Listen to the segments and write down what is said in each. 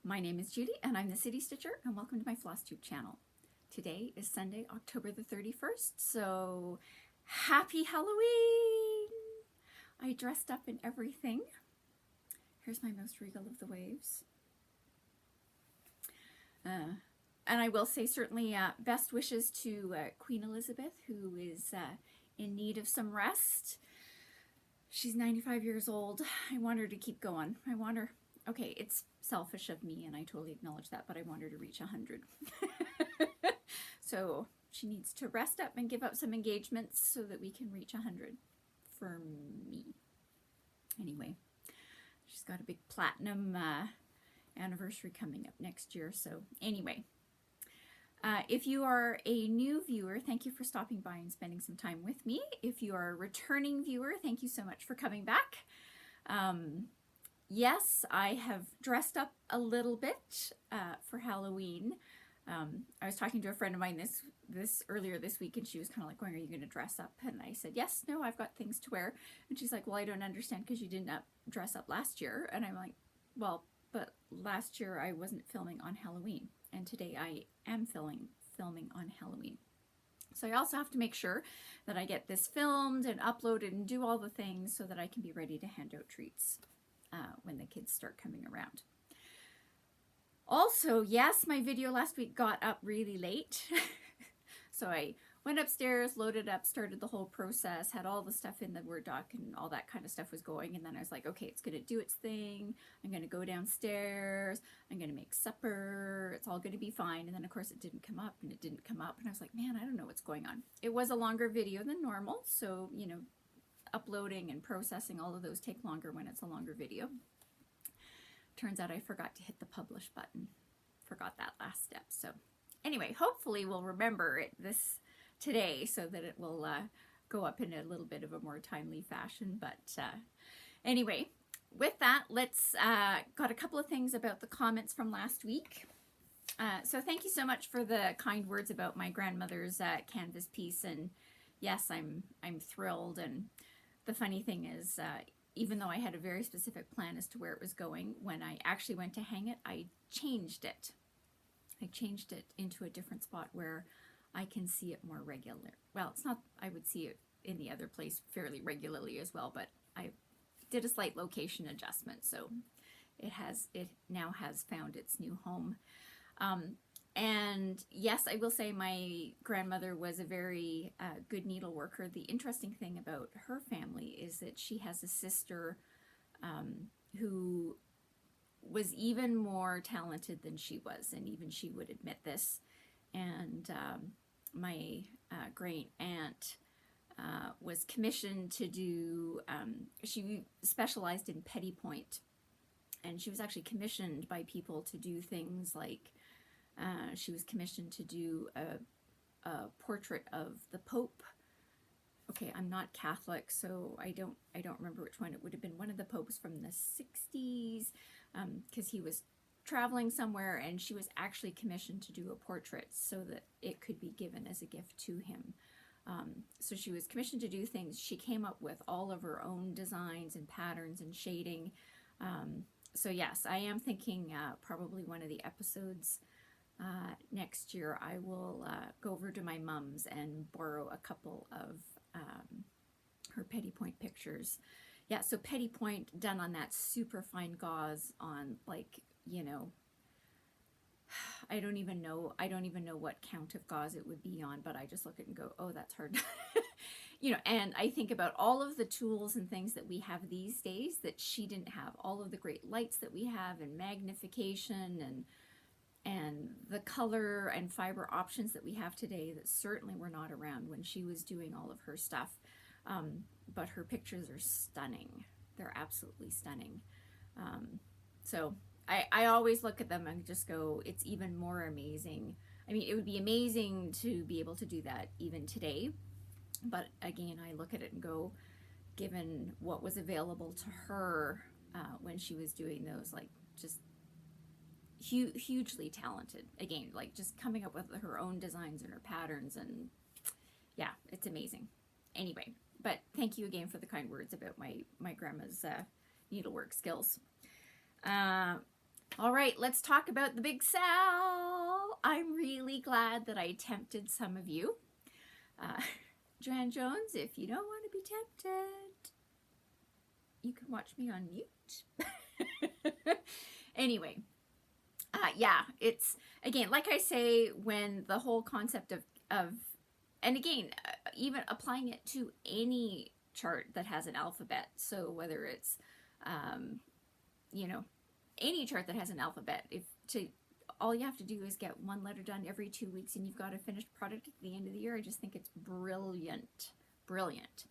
My name is Judy and I'm the City Stitcher, and welcome to my Flosstube channel. Today is Sunday, October the 31st, so happy Halloween! I dressed up in everything. Here's my most regal of the waves. And I will say certainly best wishes to Queen Elizabeth, who is in need of some rest. She's 95 years old. I want her to keep going. I want her, okay, it's selfish of me and I totally acknowledge that, but I want her to reach 100. So she needs to rest up and give up some engagements so that we can reach 100 for me. Anyway, she's got a big platinum anniversary coming up next year. So anyway, if you are a new viewer, thank you for stopping by and spending some time with me. If you are a returning viewer, thank you so much for coming back. Yes, I have dressed up a little bit for Halloween. I was talking to a friend of mine this earlier this week, and she was kind of like going, "Are you going to dress up?" And I said, "Yes, no, I've got things to wear." And she's like, "Well, I don't understand because you didn't dress up last year." And I'm like, "Well, but last year I wasn't filming on Halloween, and today I am filming on Halloween. So I also have to make sure that I get this filmed and uploaded and do all the things so that I can be ready to hand out treats when the kids start coming around." Also, yes, my video last week got up really late. So I went upstairs, loaded up, started the whole process, had all the stuff in the Word doc and all that kind of stuff was going. And then I was like, okay, it's going to do its thing. I'm going to go downstairs. I'm going to make supper. It's all going to be fine. And then, of course, it didn't come up and it didn't come up. And I was like, man, I don't know what's going on. It was a longer video than normal. So, you know, uploading and processing, all of those take longer when it's a longer video. Turns out I forgot to hit the publish button. Forgot that last step. So anyway, hopefully we'll remember it today so that it will go up in a little bit of a more timely fashion. But anyway, with that, let's got a couple of things about the comments from last week. So thank you so much for the kind words about my grandmother's canvas piece. And yes, I'm thrilled. And the funny thing is, even though I had a very specific plan as to where it was going, when I actually went to hang it, I changed it. I changed it into a different spot where I can see it more regular. Well, it's not, I would see it in the other place fairly regularly as well, but I did a slight location adjustment, so it now has found its new home. And yes, I will say my grandmother was a very good needle worker. The interesting thing about her family is that she has a sister who was even more talented than she was, and even she would admit this. And my great aunt was commissioned to do, she specialized in petty point, and she was actually commissioned by people to do things like she was commissioned to do a portrait of the Pope. Okay, I'm not Catholic, so I don't remember which one. It would have been one of the popes from the 60s, because he was traveling somewhere, and she was actually commissioned to do a portrait so that it could be given as a gift to him. So she was commissioned to do things. She came up with all of her own designs and patterns and shading. So yes, I am thinking probably one of the episodes next year I will go over to my mom's and borrow a couple of her petty point pictures. Yeah, so petty point done on that super fine gauze on, like, you know, I don't even know what count of gauze it would be on, but I just look at it and go, oh, that's hard. You know, and I think about all of the tools and things that we have these days that she didn't have, all of the great lights that we have and magnification and the color and fiber options that we have today that certainly were not around when she was doing all of her stuff. But her pictures are stunning. They're absolutely stunning. So I always look at them and just go, it's even more amazing. I mean, it would be amazing to be able to do that even today. But again, I look at it and go, given what was available to her when she was doing those, like, just hugely talented. Again, like, just coming up with her own designs and her patterns, and yeah, it's amazing. Anyway, but thank you again for the kind words about my grandma's needlework skills. All right, let's talk about the big sale. I'm really glad that I tempted some of you. Joanne Jones, if you don't want to be tempted, you can watch me on mute. Anyway, yeah, it's, again, like I say, when the whole concept of and again, even applying it to any chart that has an alphabet, so whether it's, you know, any chart that has an alphabet, all you have to do is get one letter done every 2 weeks and you've got a finished product at the end of the year. I just think it's brilliant. Brilliant.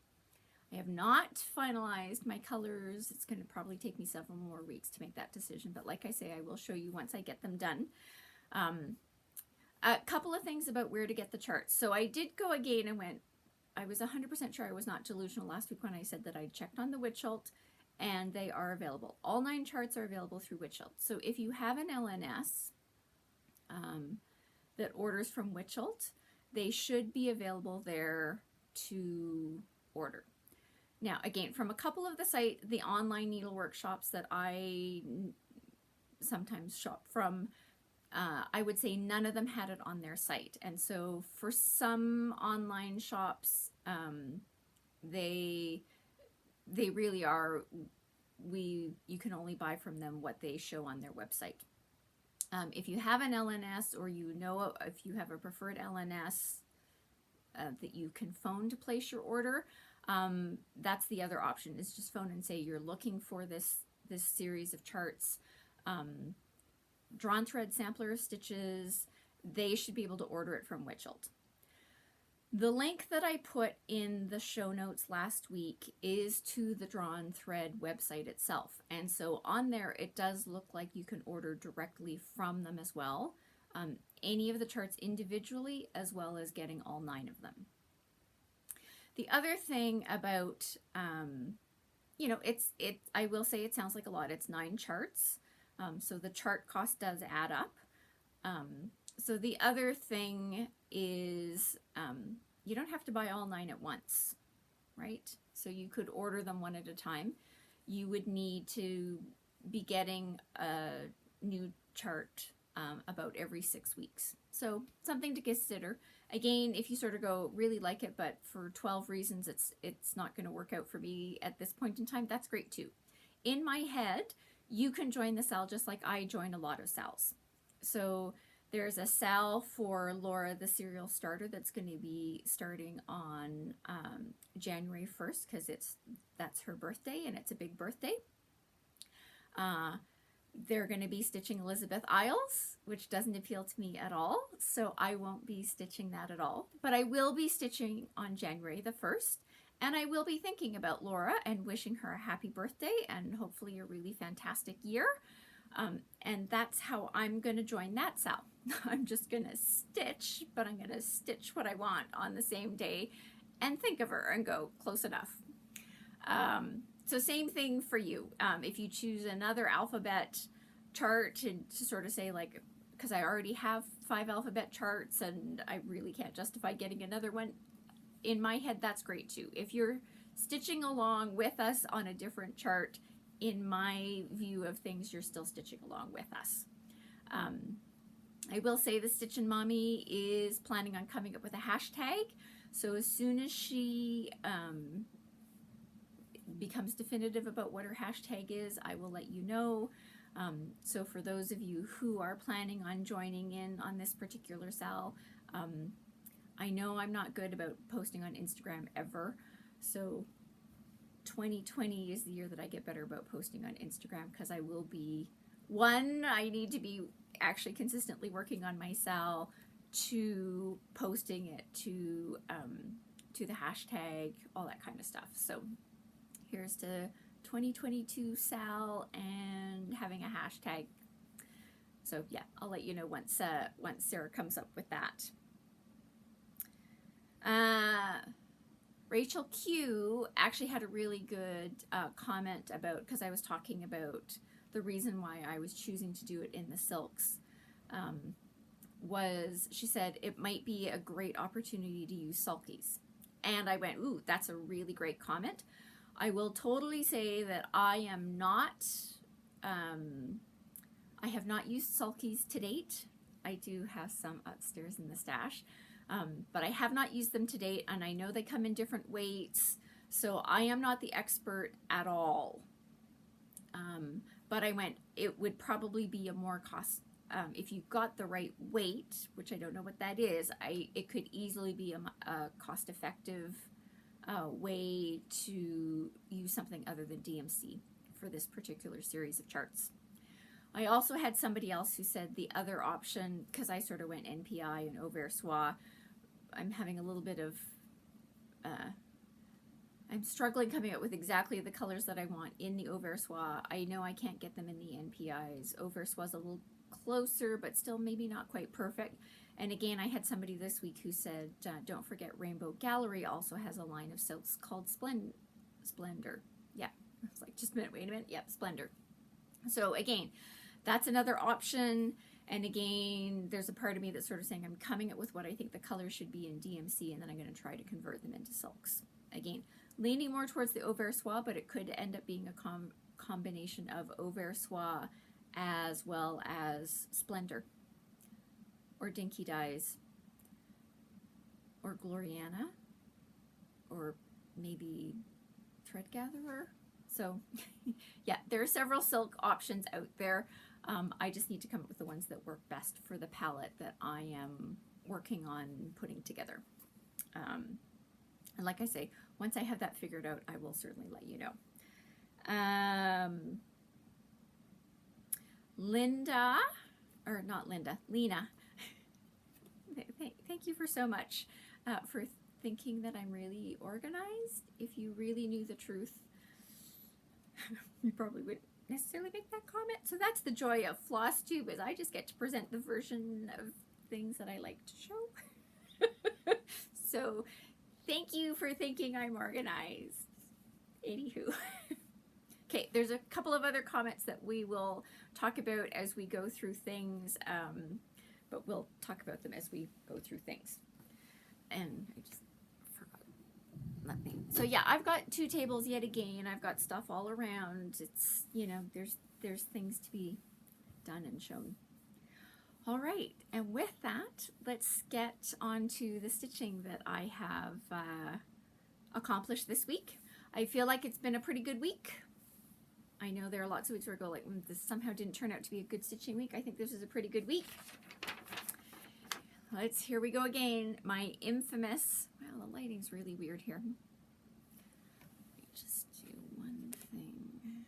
I have not finalized my colors. It's going to probably take me several more weeks to make that decision, but like I say, I will show you once I get them done. A couple of things about where to get the charts. So I did go again and I was 100% sure I was not delusional last week when I said that I checked on the Witchult, and they are available. All 9 charts are available through Witchult. So if you have an LNS that orders from Witchult, they should be available there to order. Now, again, from a couple of the online needlework shops that I sometimes shop from, I would say none of them had it on their site. And so for some online shops, they really are, you can only buy from them what they show on their website. If you have an LNS, or if you have a preferred LNS that you can phone to place your order, that's the other option, is just phone and say you're looking for this series of charts. Drawn thread sampler stitches, they should be able to order it from Witchult. The link that I put in the show notes last week is to the Drawn Thread website itself. And so on there, it does look like you can order directly from them as well. Any of the charts individually, as well as getting all 9 of them. The other thing about, I will say it sounds like a lot. It's 9 charts. So the chart cost does add up. So the other thing is, you don't have to buy all 9 at once, right? So you could order them one at a time. You would need to be getting a new chart about every 6 weeks. So something to consider. Again, if you sort of go, really like it, but for 12 reasons it's not going to work out for me at this point in time, that's great too. In my head, you can join the sale just like I join a lot of sales. So there's a sale for Laura, the Serial Starter, that's going to be starting on January 1st, because that's her birthday and it's a big birthday. They're going to be stitching Elizabeth Isles, which doesn't appeal to me at all, so I won't be stitching that at all. But I will be stitching on January the 1st, and I will be thinking about Laura and wishing her a happy birthday and hopefully a really fantastic year. And that's how I'm going to join that sale. I'm just going to stitch, but I'm going to stitch what I want on the same day and think of her and go, close enough. So same thing for you. If you choose another alphabet chart to sort of say, like, because I already have 5 alphabet charts and I really can't justify getting another one, in my head, that's great too. If you're stitching along with us on a different chart, in my view of things, you're still stitching along with us. I will say the Stitchin' Mommy is planning on coming up with a hashtag. So as soon as she becomes definitive about what her hashtag is, I will let you know. So for those of you who are planning on joining in on this particular sale, I know I'm not good about posting on Instagram ever. So 2020 is the year that I get better about posting on Instagram, because I will be, I need to be actually consistently working on my sale, to posting it to the hashtag, all that kind of stuff. So here's to 2022 sale and having a hashtag. So yeah, I'll let you know once Sarah comes up with that. Rachel Q actually had a really good comment about, because I was talking about the reason why I was choosing to do it in the silks, was she said it might be a great opportunity to use sulkies. And I went, ooh, that's a really great comment. I will totally say that I am not, I have not used sulkies to date. I do have some upstairs in the stash, but I have not used them to date, and I know they come in different weights, so I am not the expert at all. But I went, it would probably be a more cost, if you got the right weight, which I don't know what that is, it could easily be a cost-effective way to use something other than DMC for this particular series of charts. I also had somebody else who said the other option, because I sort of went NPI and Auvert-Soie, I'm having a little bit of, I'm struggling coming up with exactly the colors that I want in the Auvert-Soie. I know I can't get them in the NPIs. Auvert-Soie is a little closer, but still maybe not quite perfect. And again, I had somebody this week who said, don't forget Rainbow Gallery also has a line of silks called Splendor. Yeah, I was like, just a minute, wait a minute. Yep, Splendor. So again, that's another option. And again, there's a part of me that's sort of saying I'm coming up with what I think the colors should be in DMC, and then I'm going to try to convert them into silks. Again, leaning more towards the Auvert-Soie, but it could end up being a combination of Auvert-Soie as well as Splendor, or Dinky Dyes, or Gloriana, or maybe Thread Gatherer. So yeah, there are several silk options out there. I just need to come up with the ones that work best for the palette that I am working on putting together. And like I say, once I have that figured out, I will certainly let you know. Lena, thank you for so much for thinking that I'm really organized. If you really knew the truth, you probably wouldn't necessarily make that comment. So that's the joy of Flosstube, is I just get to present the version of things that I like to show. So thank you for thinking I'm organized. Anywho. Okay, there's a couple of other comments that we will talk about as we go through things, but we'll talk about them as we go through things. And I just forgot. So yeah, I've got 2 tables yet again. I've got stuff all around. It's, you know, there's things to be done and shown. All right, and with that, let's get on to the stitching that I have accomplished this week. I feel like it's been a pretty good week. I know there are lots of weeks where I go like, this somehow didn't turn out to be a good stitching week. I think this is a pretty good week. Here we go again. My infamous, well, the lighting's really weird here. Let me just do one thing.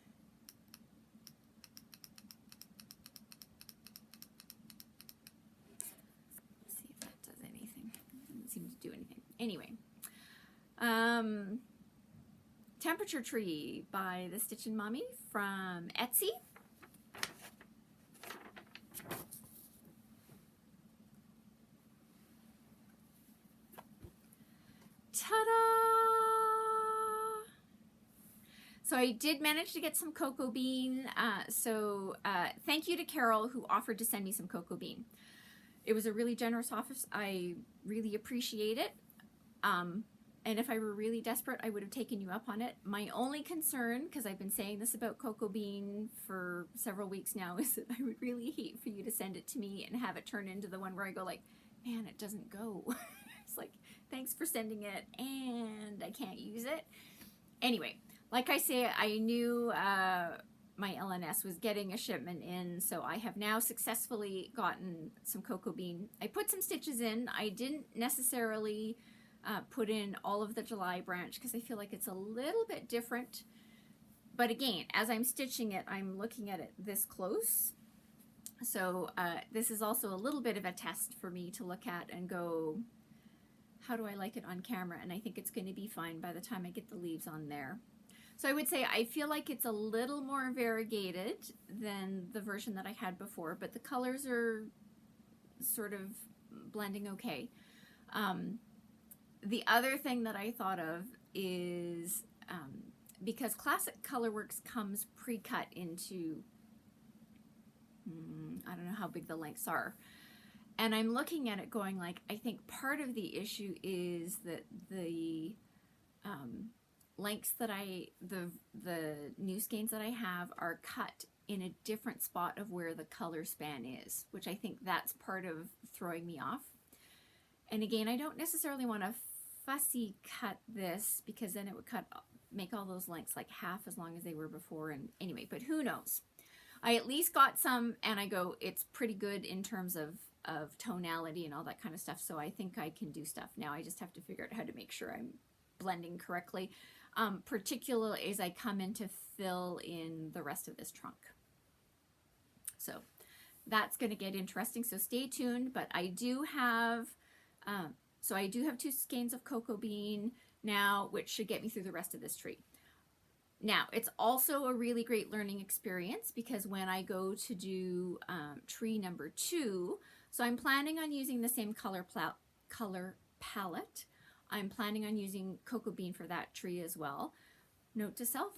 Let's see if that does anything. It doesn't seem to do anything. Anyway. Temperature Tree by the Stitchin' Mommy from Etsy. Ta-da! So I did manage to get some cocoa bean. Thank you to Carol who offered to send me some cocoa bean. It was a really generous offer. I really appreciate it. And if I were really desperate, I would have taken you up on it. My only concern, because I've been saying this about cocoa bean for several weeks now, is that I would really hate for you to send it to me and have it turn into the one where I go like, man, it doesn't go. It's like, thanks for sending it, and I can't use it. Anyway, like I say, I knew my LNS was getting a shipment in, so I have now successfully gotten some cocoa bean. I put some stitches in. I didn't necessarily put in all of the July branch because I feel like it's a little bit different. But again, as I'm stitching it, I'm looking at it this close. So this is also a little bit of a test for me to look at and go, how do I like it on camera? And I think it's going to be fine by the time I get the leaves on there. So I would say I feel like it's a little more variegated than the version that I had before, but the colors are sort of blending okay. The other thing that I thought of is because Classic Colorworks comes pre-cut into, I don't know how big the lengths are. And I'm looking at it going like, I think part of the issue is that the lengths that the new skeins that I have are cut in a different spot of where the color span is, which I think that's part of throwing me off. And again, I don't necessarily want to fussy cut this because then it would make all those lengths like half as long as they were before. And anyway, but who knows? I at least got some, and I go, it's pretty good in terms of tonality and all that kind of stuff. So I think I can do stuff. Now I just have to figure out how to make sure I'm blending correctly, particularly as I come in to fill in the rest of this trunk. So that's going to get interesting. So stay tuned. But I do have, I do have 2 skeins of cocoa bean now, which should get me through the rest of this tree. Now, it's also a really great learning experience because when I go to do tree number 2, so I'm planning on using the same color palette. I'm planning on using cocoa bean for that tree as well. Note to self,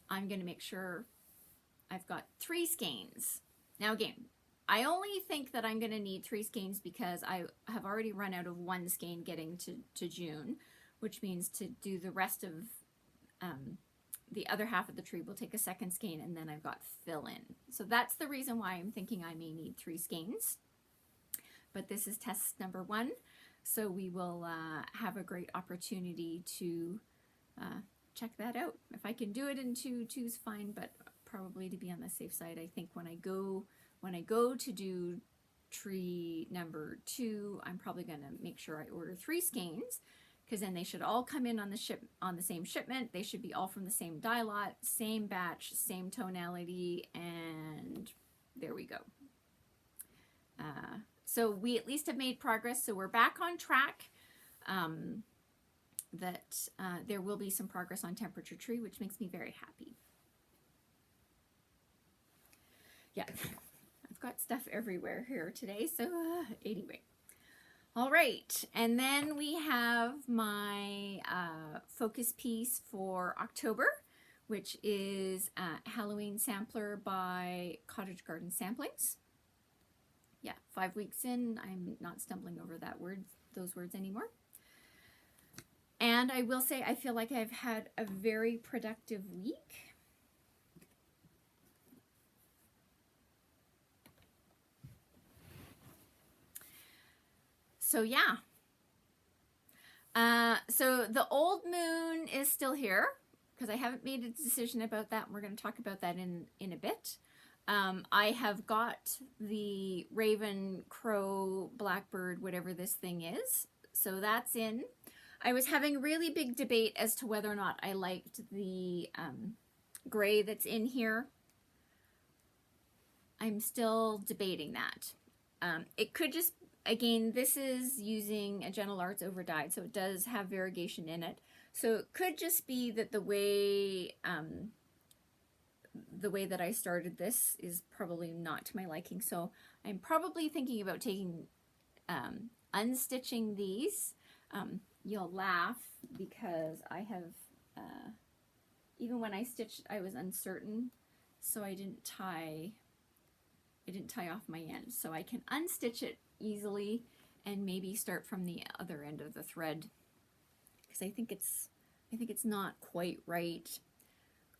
I'm going to make sure I've got 3 skeins. Now again, I only think that I'm going to need 3 skeins because I have already run out of 1 skein getting to June, which means to do the rest of the other half of the tree will take a 2nd skein, and then I've got fill in. So that's the reason why I'm thinking I may need 3 skeins. But this is test number 1, so we will have a great opportunity to check that out. If I can do it in 2's fine, but probably to be on the safe side, I think when I go to do tree number 2, I'm probably going to make sure I order 3 skeins, because then they should all come in on the same shipment. They should be all from the same dye lot, same batch, same tonality, and there we go. So we at least have made progress. So we're back on track. There will be some progress on temperature tree, which makes me very happy. Yeah, I've got stuff everywhere here today. So anyway. All right, and then we have my focus piece for October, which is Halloween Sampler by Cottage Garden Samplings. Yeah, 5 weeks in, I'm not stumbling over those words anymore. And I will say, I feel like I've had a very productive week. So yeah. So the old moon is still here because I haven't made a decision about that. We're going to talk about that in a bit. I have got the raven, crow, blackbird, whatever this thing is. So that's in. I was having a really big debate as to whether or not I liked the gray that's in here. I'm still debating that. It could just, again, this is using a Gentle Arts over dyed, so it does have variegation in it. So it could just be that the way that I started this is probably not to my liking. So I'm probably thinking about taking, unstitching these. You'll laugh because I have, even when I stitched, I was uncertain, so I didn't tie off my end. So I can unstitch it easily and maybe start from the other end of the thread because I think it's not quite right.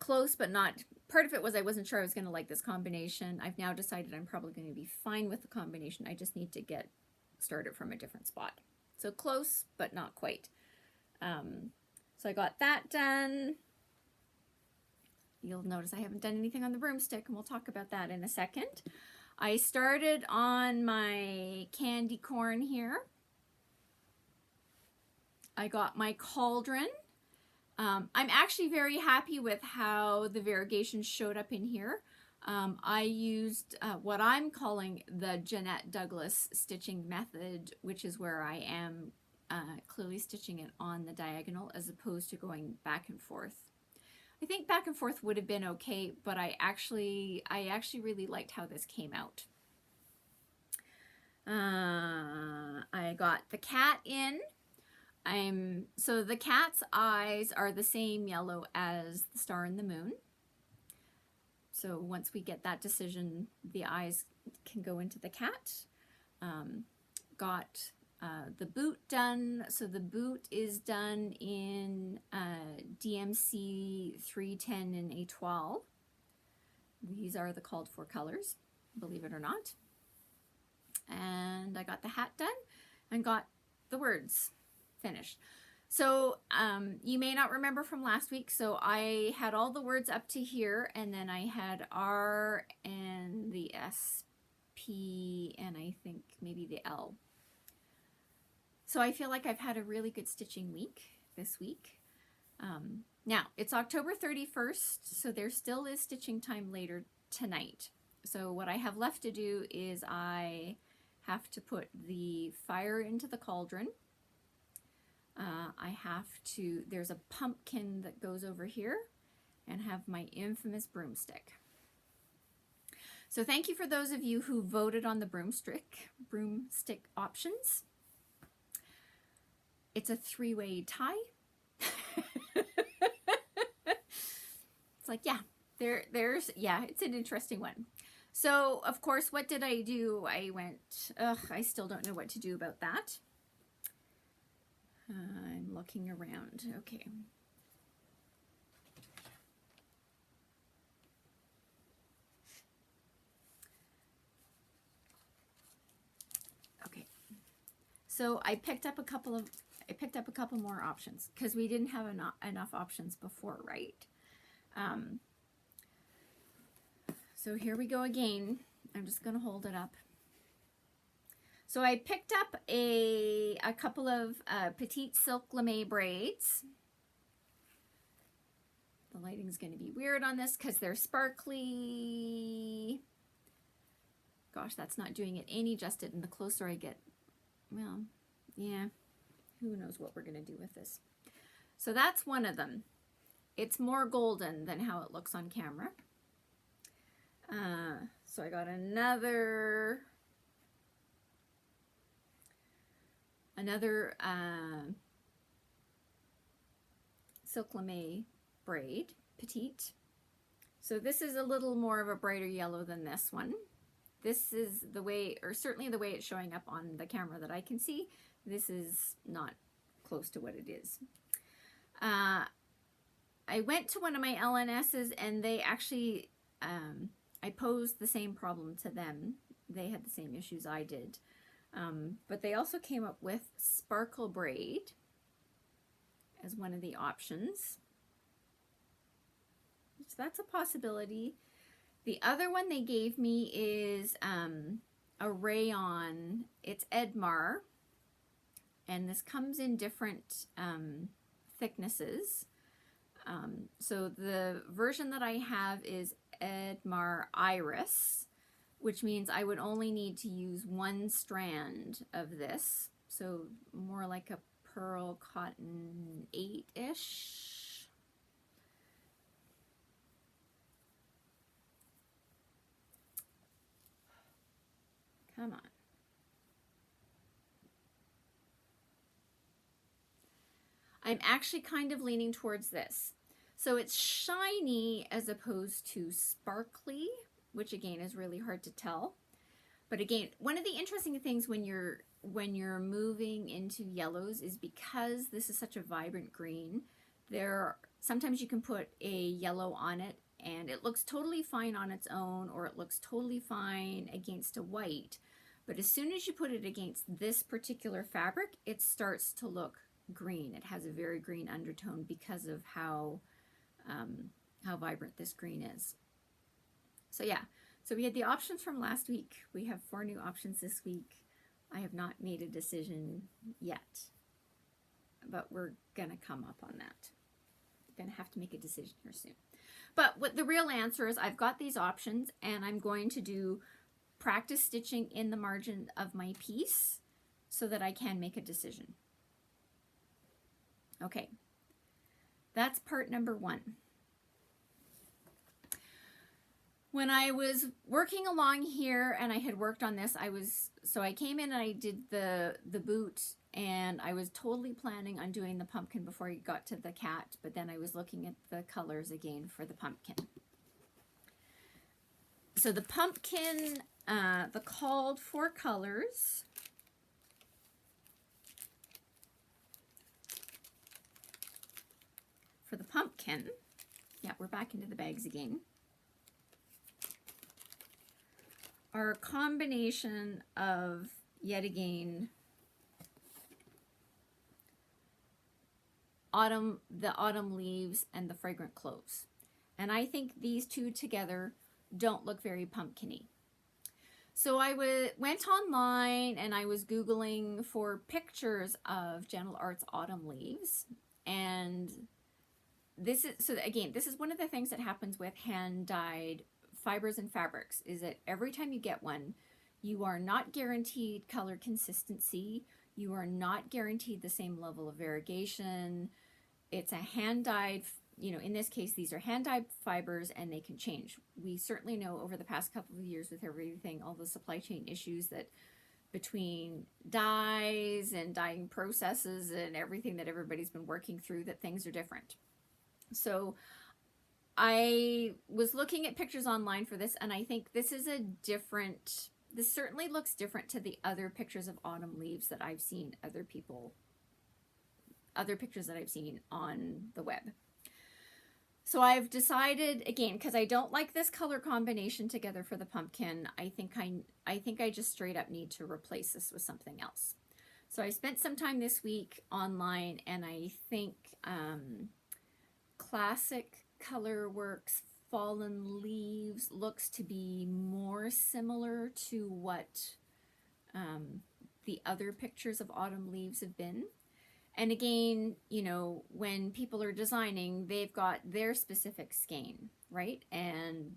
Close, but not. Part of it was I wasn't sure I was going to like this combination. I've now decided I'm probably going to be fine with the combination. I just need to get started from a different spot. So close, but not quite. So I got that done. You'll notice I haven't done anything on the broomstick, and we'll talk about that in a second. I started on my candy corn here. I got my cauldron. I'm actually very happy with how the variegation showed up in here. I used what I'm calling the Jeanette Douglas stitching method, which is where I am clearly stitching it on the diagonal as opposed to going back and forth. I think back and forth would have been okay, but I actually really liked how this came out. I got the cat in. So the cat's eyes are the same yellow as the star and the moon. So once we get that decision, the eyes can go into the cat. Got the boot done. So the boot is done in DMC 310 and Etoile. These are the called for colors, believe it or not. And I got the hat done and got the words finished. So you may not remember from last week, so I had all the words up to here, and then I had R and the S, P, and I think maybe the L. So I feel like I've had a really good stitching week this week. Now, it's October 31st, so there still is stitching time later tonight. So what I have left to do is I have to put the fire into the cauldron. There's a pumpkin that goes over here, and have my infamous broomstick. So thank you for those of you who voted on the broomstick options. It's a 3-way tie. It's like, yeah, it's an interesting one. So, of course, what did I do? I went, I still don't know what to do about that. I'm looking around. Okay. Okay. So I picked up a couple more options because we didn't have enough options before, right? So here we go again. I'm just going to hold it up. So I picked up a couple of petite silk lame braids. The lighting's going to be weird on this because they're sparkly. Gosh, that's not doing it any justice. And the closer I get, well, yeah, who knows what we're going to do with this. So that's one of them. It's more golden than how it looks on camera. So I got another silk lame braid, petite. So this is a little more of a brighter yellow than this one. This is the way, or certainly the way it's showing up on the camera that I can see. This is not close to what it is. I went to one of my LNSs and they actually, I posed the same problem to them. They had the same issues I did. But they also came up with sparkle braid as one of the options. So that's a possibility. The other one they gave me is a rayon. It's Edmar. And this comes in different thicknesses. So the version that I have is Edmar Iris, which means I would only need to use one strand of this. So more like a pearl cotton 8-ish. Come on. I'm actually kind of leaning towards this. So it's shiny as opposed to sparkly, which again is really hard to tell. But again, one of the interesting things when you're moving into yellows is because this is such a vibrant green, sometimes you can put a yellow on it and it looks totally fine on its own, or it looks totally fine against a white. But as soon as you put it against this particular fabric, it starts to look green. It has a very green undertone because of how vibrant this green is. So yeah, so we had the options from last week. We have 4 new options this week. I have not made a decision yet, but we're gonna come up on that. Gonna have to make a decision here soon. But what the real answer is, I've got these options and I'm going to do practice stitching in the margin of my piece so that I can make a decision. Okay, that's part number 1. When I was working along here and I had worked on this, I came in and I did the boot, and I was totally planning on doing the pumpkin before I got to the cat, but then I was looking at the colors again for the pumpkin. So the pumpkin, the called for colors. For the pumpkin, yeah, we're back into the bags again. are a combination of, yet again, the autumn leaves and the fragrant cloves. And I think these two together don't look very pumpkin-y. So I went online and I was Googling for pictures of Gentle Arts autumn leaves. And this is one of the things that happens with hand-dyed fibers and fabrics, is that every time you get one, you are not guaranteed color consistency. You are not guaranteed the same level of variegation. It's a hand-dyed, in this case, these are hand-dyed fibers and they can change. We certainly know over the past couple of years with everything, all the supply chain issues, that between dyes and dyeing processes and everything that everybody's been working through, that things are different. So I was looking at pictures online for this, and I think this certainly looks different to the other pictures of autumn leaves that I've seen other pictures that I've seen on the web. So I've decided, again, because I don't like this color combination together for the pumpkin, I think I just straight up need to replace this with something else. So I spent some time this week online, and I think Classic Colorworks Fallen Leaves looks to be more similar to what the other pictures of autumn leaves have been. And again, when people are designing, they've got their specific skein, right? And,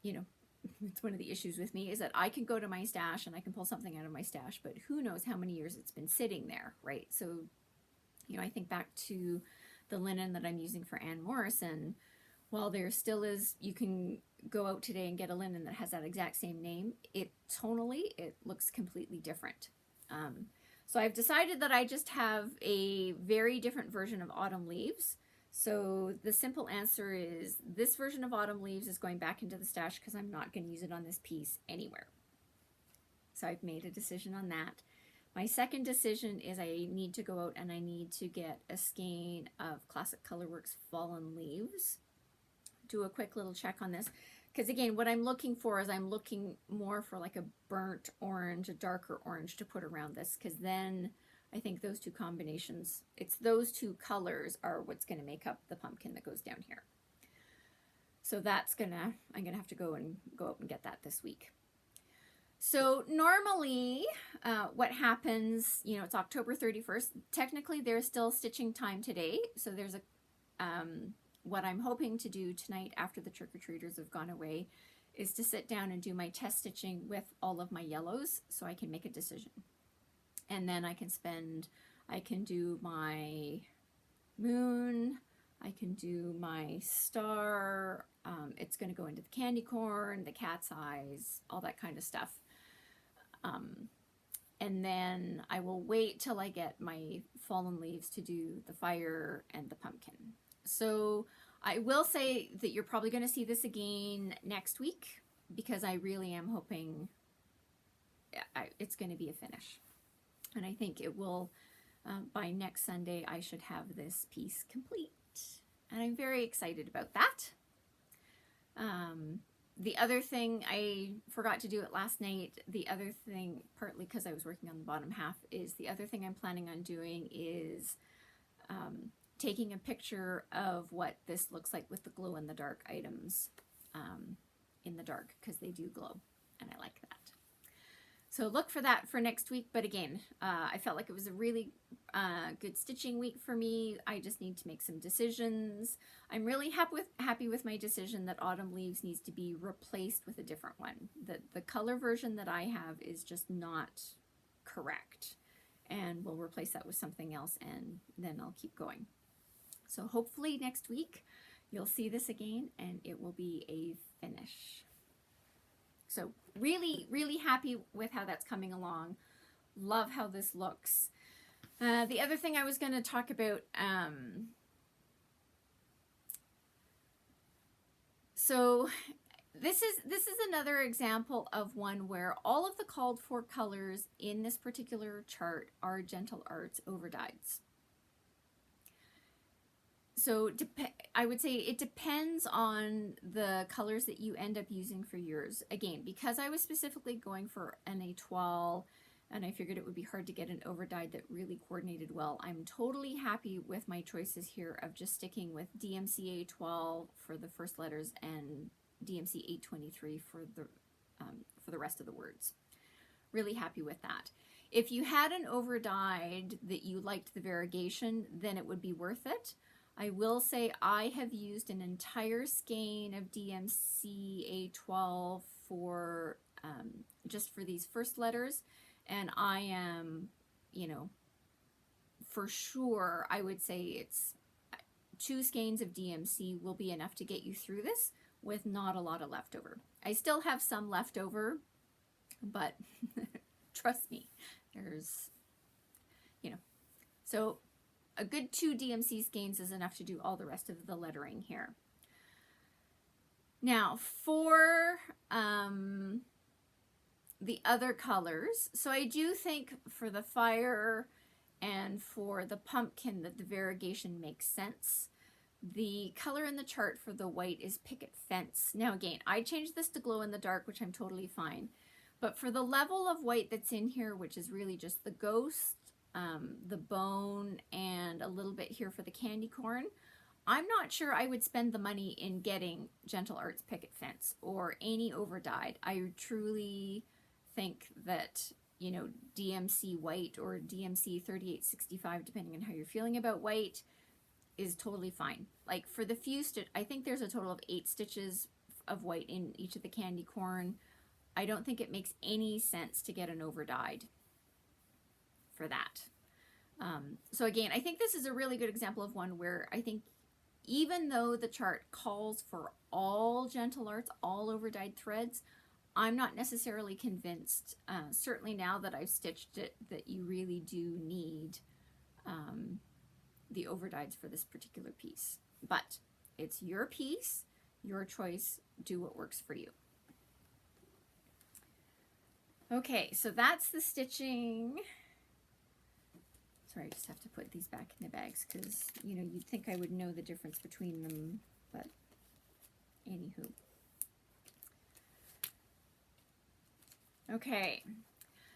it's one of the issues with me is that I can go to my stash and I can pull something out of my stash, but who knows how many years it's been sitting there, right? So, I think back to the linen that I'm using for Ann Morrison. While there still is, you can go out today and get a linen that has that exact same name, tonally, it looks completely different. So I've decided that I just have a very different version of autumn leaves. So the simple answer is this version of autumn leaves is going back into the stash because I'm not going to use it on this piece anywhere. So I've made a decision on that. My second decision is I need to go out and I need to get a skein of Classic Colorworks Fallen Leaves. Do a quick little check on this. Because again, what I'm looking for is I'm looking more for like a burnt orange, a darker orange to put around this. Because then I think those two combinations, those two colors are what's going to make up the pumpkin that goes down here. So I'm going to have to go out and get that this week. So normally what happens, it's October 31st. Technically there's still stitching time today. So there's what I'm hoping to do tonight after the trick-or-treaters have gone away is to sit down and do my test stitching with all of my yellows so I can make a decision. And then I can do my moon, I can do my star, it's going to go into the candy corn, the cat's eyes, all that kind of stuff. And then I will wait till I get my fallen leaves to do the fire and the pumpkin. So I will say that you're probably going to see this again next week because I really am hoping it's going to be a finish. And I think it will, by next Sunday, I should have this piece complete. And I'm very excited about that. The other thing, I forgot to do it last night. The other thing, partly because I was working on the bottom half, is the other thing I'm planning on doing is taking a picture of what this looks like with the glow-in-the-dark items in the dark, because they do glow, and I like that. So look for that for next week. But again, I felt like it was a really good stitching week for me. I just need to make some decisions. I'm really happy with my decision that Autumn Leaves needs to be replaced with a different one. The color version that I have is just not correct. And we'll replace that with something else, and then I'll keep going. So hopefully next week you'll see this again and it will be a finish. So really, really happy with how that's coming along. Love how this looks. The other thing I was going to talk about, so this is another example of one where all of the called for colors in this particular chart are Gentle Arts overdyes. So I would say it depends on the colors that you end up using for yours. Again, because I was specifically going for an étoile, and I figured it would be hard to get an overdyed that really coordinated well, I'm totally happy with my choices here of just sticking with DMC Etoile for the first letters and DMC 823 for the rest of the words. Really happy with that. If you had an overdyed that you liked the variegation, then it would be worth it. I will say I have used an entire skein of DMC A12 for just for these first letters, and I am, you know, for sure I would say it's 2 skeins of DMC will be enough to get you through this with not a lot of leftover. I still have some leftover, but trust me, there's, you know, so a good 2 DMC skeins is enough to do all the rest of the lettering here. Now for the other colors, so I do think for the fire and for the pumpkin that the variegation makes sense. The color in the chart for the white is Picket Fence. Now again, I changed this to glow in the dark, which I'm totally fine. But for the level of white that's in here, which is really just the ghost, the bone, and a little bit here for the candy corn, I'm not sure I would spend the money in getting Gentle Arts Picket Fence or any overdyed. I truly think that, you know, DMC white or DMC 3865, depending on how you're feeling about white, is totally fine. Like for the few I think there's a total of 8 stitches of white in each of the candy corn. I don't think it makes any sense to get an overdyed for that. So again, I think this is a really good example of one where I think even though the chart calls for all Gentle Arts, all overdyed threads, I'm not necessarily convinced, certainly now that I've stitched it, that you really do need the overdyeds for this particular piece. But it's your piece, your choice, do what works for you. Okay, so that's the stitching. Sorry, I just have to put these back in the bags because, you know, you'd think I would know the difference between them, but anywho. Okay,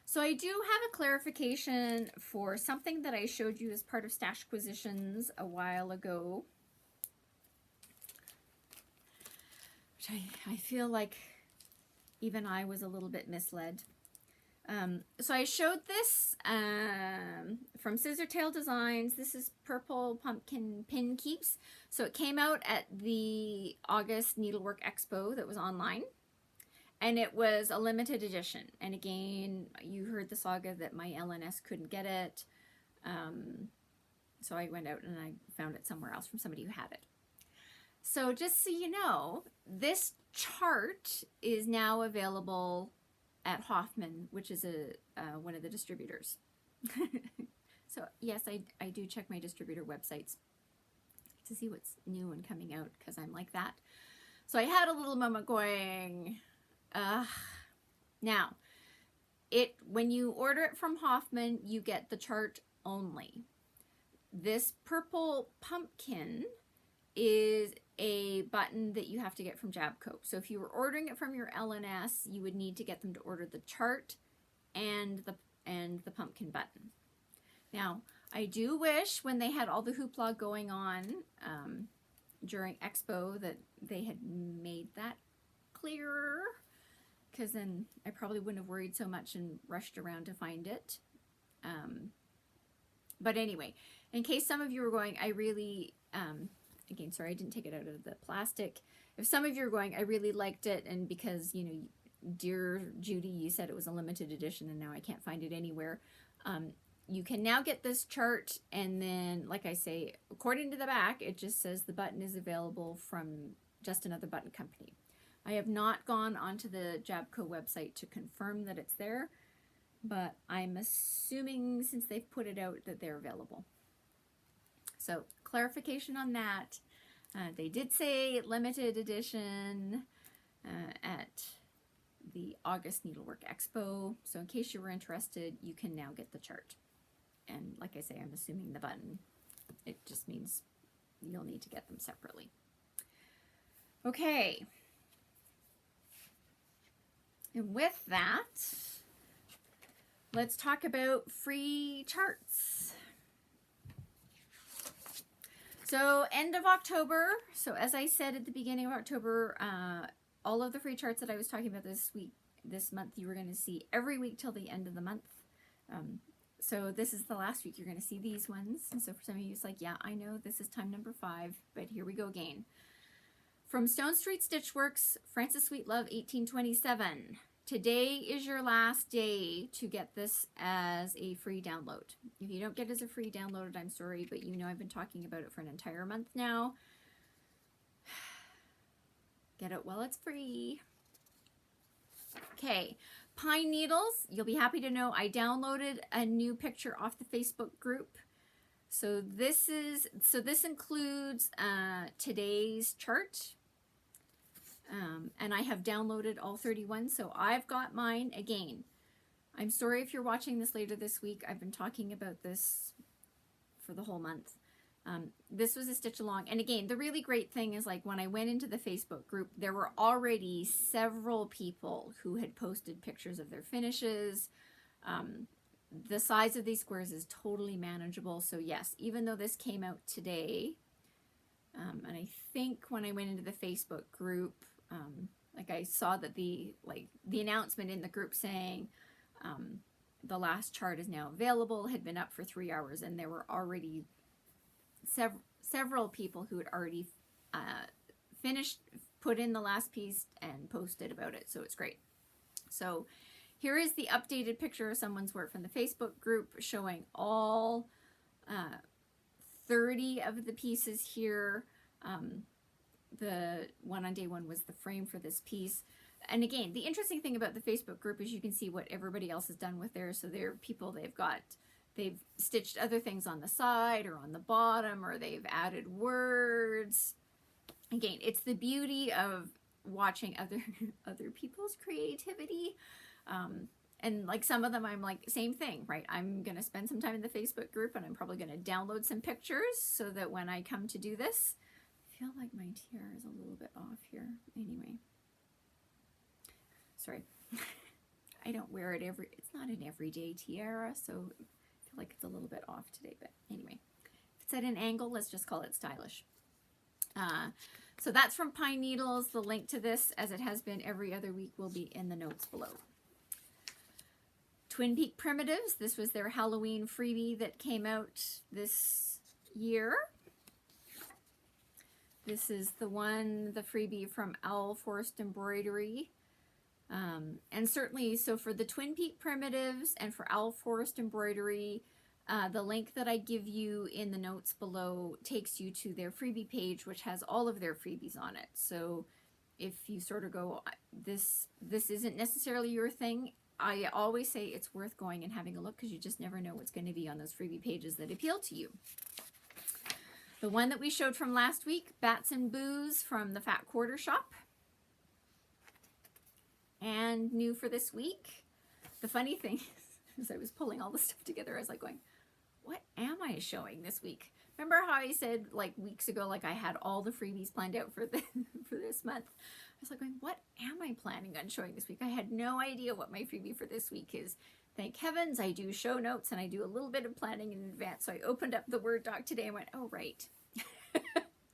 so I do have a clarification for something that I showed you as part of Stashquisitions a while ago, which I feel like even I was a little bit misled. So I showed this from Scissortail Designs. This is Purple Pumpkin Pin Keeps. So it came out at the August Needlework Expo that was online. And it was a limited edition. And again, you heard the saga that my LNS couldn't get it. So I went out and I found it somewhere else from somebody who had it. So just so you know, this chart is now available at Hoffman, which is one of the distributors. So yes, I do check my distributor websites to see what's new and coming out because I'm like that. So I had a little moment going, now, when you order it from Hoffman, you get the chart only. This purple pumpkin is a button that you have to get from Jabco. So if you were ordering it from your LNS, you would need to get them to order the chart and the pumpkin button. Now, I do wish when they had all the hoopla going on during Expo that they had made that clearer, because then I probably wouldn't have worried so much and rushed around to find it. But anyway, in case some of you were going, I really, again, sorry, I didn't take it out of the plastic. If some of you are going, I really liked it, and because, you know, dear Judy, you said it was a limited edition and now I can't find it anywhere. You can now get this chart, and then, like I say, according to the back, it just says the button is available from Just Another Button Company. I have not gone onto the Jabco website to confirm that it's there, but I'm assuming since they've put it out that they're available. So clarification on that. They did say limited edition at the August Needlework Expo. So in case you were interested, you can now get the chart. And like I say, I'm assuming the button, it just means you'll need to get them separately. Okay. And with that, let's talk about free charts. So end of October, so as I said at the beginning of October, all of the free charts that I was talking about this month, you were going to see every week till the end of the month. So this is the last week you're going to see these ones. And so for some of you, it's like, yeah, I know this is time number 5, but here we go again. From Stone Street Stitchworks, Francis Sweetlove, 1827. Today is your last day to get this as a free download. If you don't get it as a free download, I'm sorry, but you know I've been talking about it for an entire month now. Get it while it's free. Okay, pine needles. You'll be happy to know I downloaded a new picture off the Facebook group. So this includes today's chart. And I have downloaded all 31, so I've got mine. Again, I'm sorry if you're watching this later this week. I've been talking about this for the whole month. This was a stitch along. And again, the really great thing is, like, when I went into the Facebook group, there were already several people who had posted pictures of their finishes. The size of these squares is totally manageable. So yes, even though this came out today, and I think when I went into the Facebook group, like I saw that the announcement in the group saying the last chart is now available had been up for 3 hours, and there were already several people who had already put in the last piece and posted about it. So it's great. So here is the updated picture of someone's work from the Facebook group showing all 30 of the pieces here. The one on day 1 was the frame for this piece. And again, the interesting thing about the Facebook group is you can see what everybody else has done with theirs. So there are people, they've stitched other things on the side or on the bottom, or they've added words. Again, it's the beauty of watching other people's creativity. And like some of them, I'm like, same thing, right? I'm going to spend some time in the Facebook group, and I'm probably going to download some pictures so that when I come to do this, I feel like my tiara is a little bit off here. Anyway, sorry. I don't wear it it's not an everyday tiara, so I feel like it's a little bit off today, but anyway, if it's at an angle, let's just call it stylish. So that's from Pine Needles. The link to this, as it has been every other week, will be in the notes below. Twin Peak Primitives. This was their Halloween freebie that came out this year. This is the freebie from Owl Forest Embroidery. And certainly, so for the Twin Peak Primitives and for Owl Forest Embroidery, the link that I give you in the notes below takes you to their freebie page, which has all of their freebies on it. So if you sort of go, this isn't necessarily your thing, I always say it's worth going and having a look, because you just never know what's going to be on those freebie pages that appeal to you. The one that we showed from last week, Bats and Booze from the Fat Quarter Shop. And new for this week, the funny thing is, I was pulling all this stuff together, I was like going, what am I showing this week? Remember how I said like weeks ago, like I had all the freebies planned out for this month? I was like going, what am I planning on showing this week? I had no idea what my freebie for this week is. Thank heavens I do show notes and I do a little bit of planning in advance. So I opened up the Word doc today and went, oh, right.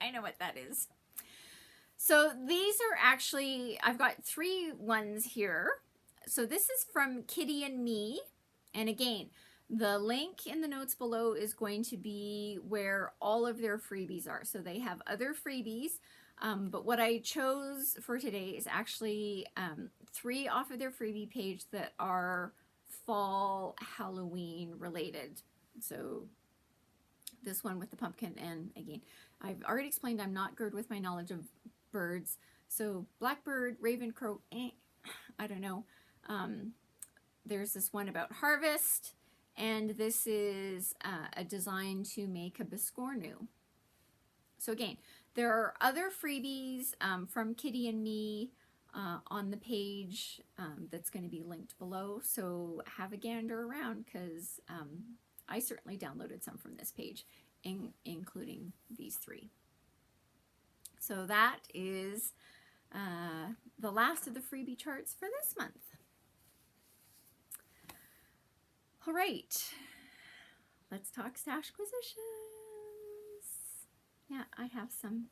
I know what that is. So these are actually, I've got 3 ones here. So this is from Kitty and Me. And again, the link in the notes below is going to be where all of their freebies are. So they have other freebies. But what I chose for today is actually 3 off of their freebie page that are fall Halloween related. So this one with the pumpkin, and again, I've already explained I'm not good with my knowledge of birds. So blackbird, raven, crow, I don't know. There's this one about harvest, and this is a design to make a biscornu. So again, there are other freebies from Kitty and Me on the page that's going to be linked below. So have a gander around, because I certainly downloaded some from this page. including these 3. So that is the last of the freebie charts for this month. All right, let's talk Stashquisitions. Yeah, I have some.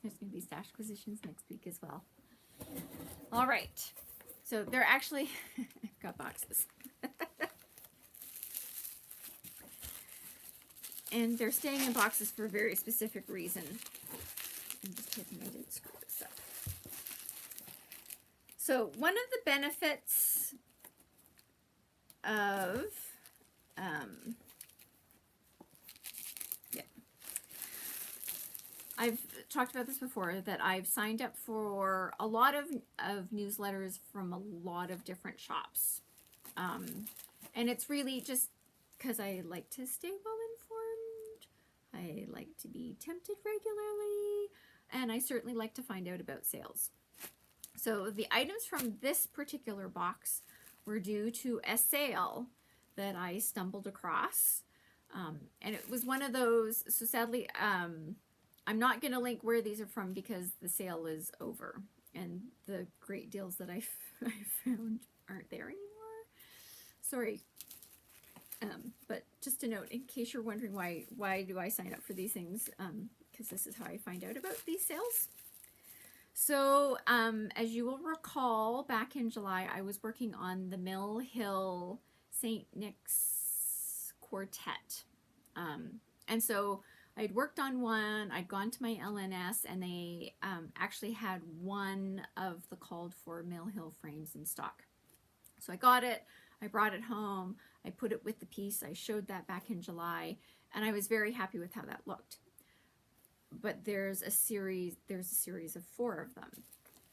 There's going to be Stashquisitions next week as well. All right, so they're actually, I've got boxes. And they're staying in boxes for a very specific reason. I'm just hoping I didn't screw this up. So one of the benefits of, I've talked about this before, that I've signed up for a lot of newsletters from a lot of different shops. And it's really just because I like to stay well informed. I like to be tempted regularly, and I certainly like to find out about sales. So the items from this particular box were due to a sale that I stumbled across. And it was one of those, so sadly, I'm not going to link where these are from because the sale is over. And the great deals that I found aren't there anymore. Sorry. But just a note, in case you're wondering why do I sign up for these things, because this is how I find out about these sales. So, as you will recall, back in July, I was working on the Mill Hill St. Nick's Quartet. And so I'd worked on one, I'd gone to my LNS, and they actually had one of the called for Mill Hill frames in stock. So I got it, I brought it home, I put it with the piece, I showed that back in July, and I was very happy with how that looked. But there's a series of 4 of them.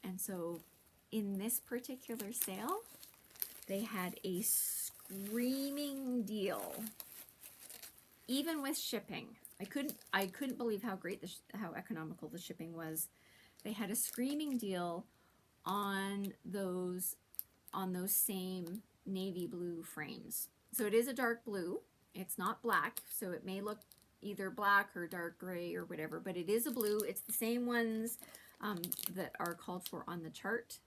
And so in this particular sale, they had a screaming deal, even with shipping. I couldn't believe how great how economical the shipping was. They had a screaming deal on those same navy blue frames. So it is a dark blue. It's not black, so it may look either black or dark gray or whatever, but it is a blue. It's the same ones that are called for on the chart.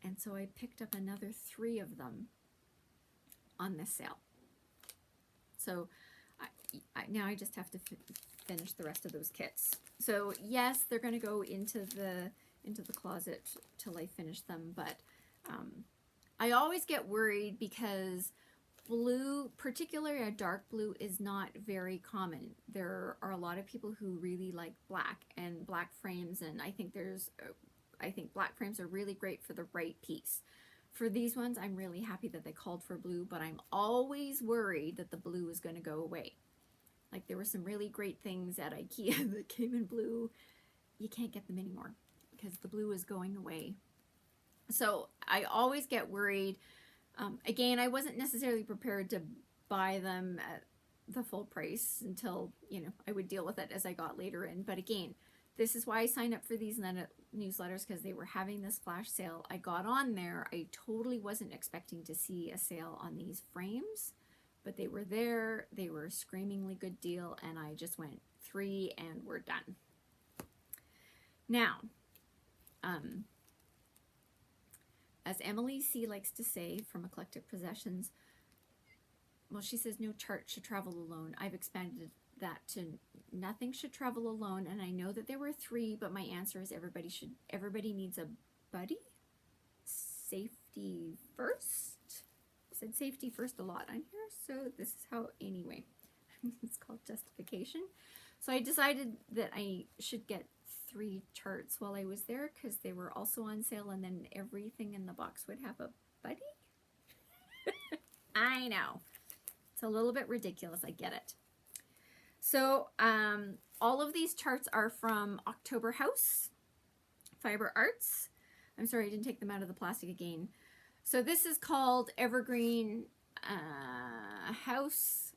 And so I picked up another 3 of them on this sale. So now I just have to finish the rest of those kits. So yes, they're going to go into the closet till I finish them, but I always get worried because blue, particularly a dark blue, is not very common. There are a lot of people who really like black and black frames, and I think black frames are really great for the right piece. For these ones, I'm really happy that they called for blue, but I'm always worried that the blue is going to go away. Like, there were some really great things at IKEA that came in blue. You can't get them anymore because the blue is going away. So I always get worried. Again, I wasn't necessarily prepared to buy them at the full price until, I would deal with it as I got later in. But again, this is why I signed up for these newsletters, because they were having this flash sale. I got on there. I totally wasn't expecting to see a sale on these frames, but they were there. They were a screamingly good deal, and I just went 3 and we're done. Now, as Emily C. likes to say from Eclectic Possessions, well, she says no chart should travel alone. I've expanded that to nothing should travel alone, and I know that there were 3, but my answer is everybody needs a buddy. Safety first. I said safety first a lot on here, so this is how, anyway, it's called justification. So I decided that I should get 3 charts while I was there because they were also on sale, and then everything in the box would have a buddy. I know. It's a little bit ridiculous. I get it. So all of these charts are from October House Fiber Arts. I'm sorry, I didn't take them out of the plastic again. So this is called Evergreen House.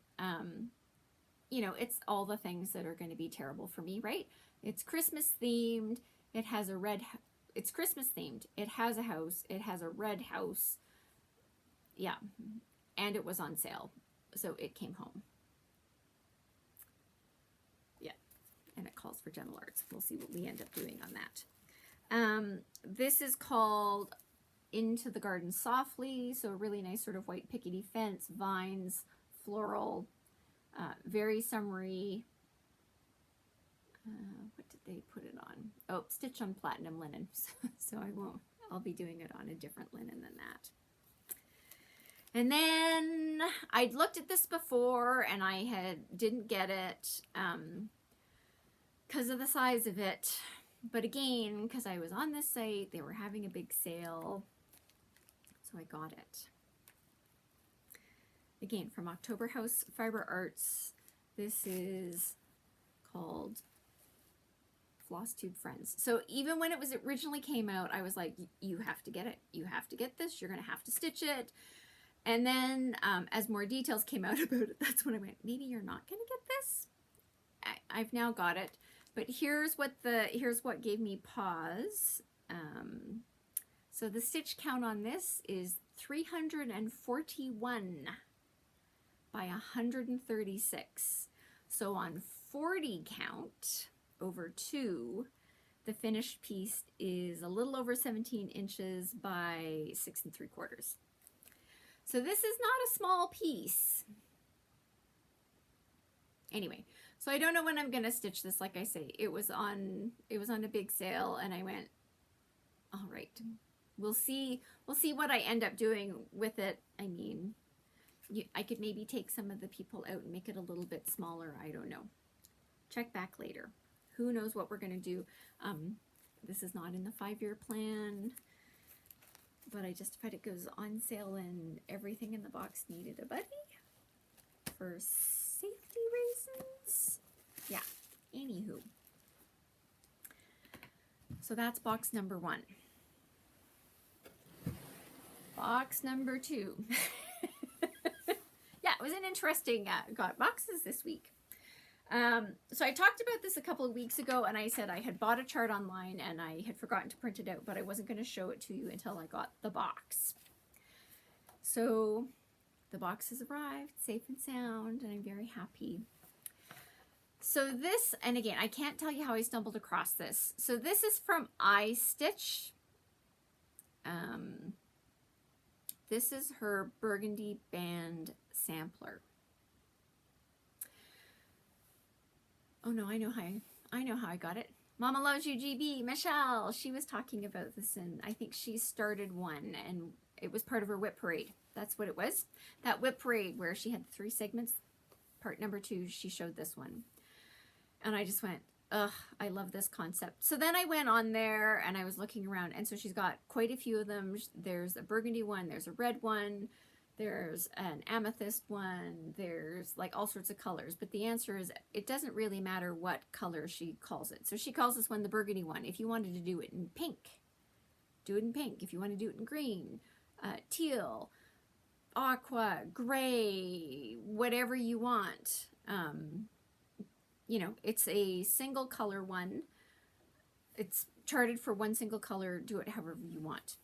It's all the things that are going to be terrible for me, right? It's Christmas themed. It has a red. It's Christmas themed. It has a house. It has a red house. Yeah, and it was on sale. So it came home. Yeah, and it calls for gentle arts. We'll see what we end up doing on that. This is called Into the Garden Softly. So a really nice sort of white pickety fence, vines, floral, very summery. What did they put it on? Oh, stitch on platinum linen. So I'll be doing it on a different linen than that. And then I'd looked at this before and I didn't get it because of the size of it. But again, because I was on this site, they were having a big sale. So I got it. Again, from October House Fiber Arts. This is called Flosstube Friends. So even when it was originally came out, I was like, you have to get it. You have to get this. You're going to have to stitch it. And then as more details came out about it, that's when I went, maybe you're not going to get this. I've now got it. But here's what gave me pause. So the stitch count on this is 341 by 136. So on 40 count over 2, the finished piece is a little over 17 inches by 6 3/4. So this is not a small piece. Anyway, so I don't know when I'm gonna stitch this. Like I say, it was on a big sale, and I went, all right, we'll see what I end up doing with it. I mean, I could maybe take some of the people out and make it a little bit smaller. I don't know. Check back later. Who knows what we're gonna do? This is not in the 5-year plan, but I justified it goes on sale and everything in the box needed a buddy for safety reasons. Yeah, anywho. So that's box number 1. Box number 2. Yeah, it was an interesting, got boxes this week. So I talked about this a couple of weeks ago, and I said I had bought a chart online and I had forgotten to print it out, but I wasn't going to show it to you until I got the box. So the box has arrived, safe and sound, and I'm very happy. So this, and again, I can't tell you how I stumbled across this. So this is from IStitch. This is her burgundy band sampler. Oh no, I know how I got it. Mama loves you, GB. Michelle, she was talking about this, and I think she started one, and it was part of her whip parade. That's what it was. That whip parade where she had 3 segments. Part number 2, she showed this one. And I just went, ugh, I love this concept. So then I went on there and I was looking around, and so she's got quite a few of them. There's a burgundy one, there's a red one, there's an amethyst one, there's like all sorts of colors. But the answer is it doesn't really matter what color she calls it. So she calls this one the burgundy one. If you wanted to do it in pink, do it in pink. If you want to do it in green, teal, aqua, gray, whatever you want. You know, it's a single color one. It's charted for one single color. Do it however you want.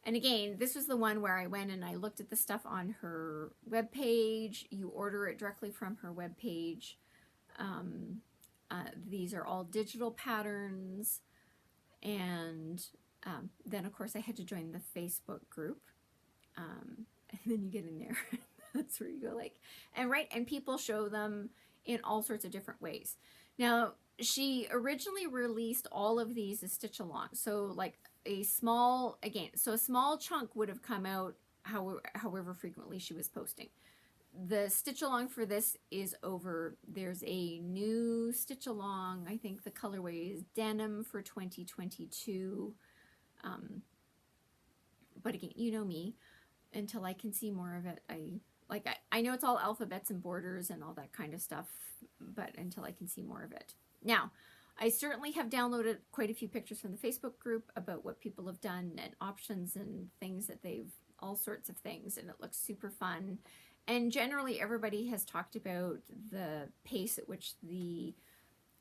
And again, this was the one where I went and I looked at the stuff on her webpage. You order it directly from her webpage. These are all digital patterns. And then, of course, I had to join the Facebook group. And then you get in there. That's where you go like, and people show them in all sorts of different ways. Now, she originally released all of these as stitch along. So like a small chunk would have come out however frequently she was posting. The stitch along for this is over. There's a new stitch along. I think the colorway is denim for 2022. But again, you know me, until I can see more of it, I know it's all alphabets and borders and all that kind of stuff, but until I can see more of it. Now, I certainly have downloaded quite a few pictures from the Facebook group about what people have done and options and things that all sorts of things, and it looks super fun. And generally everybody has talked about the pace at which the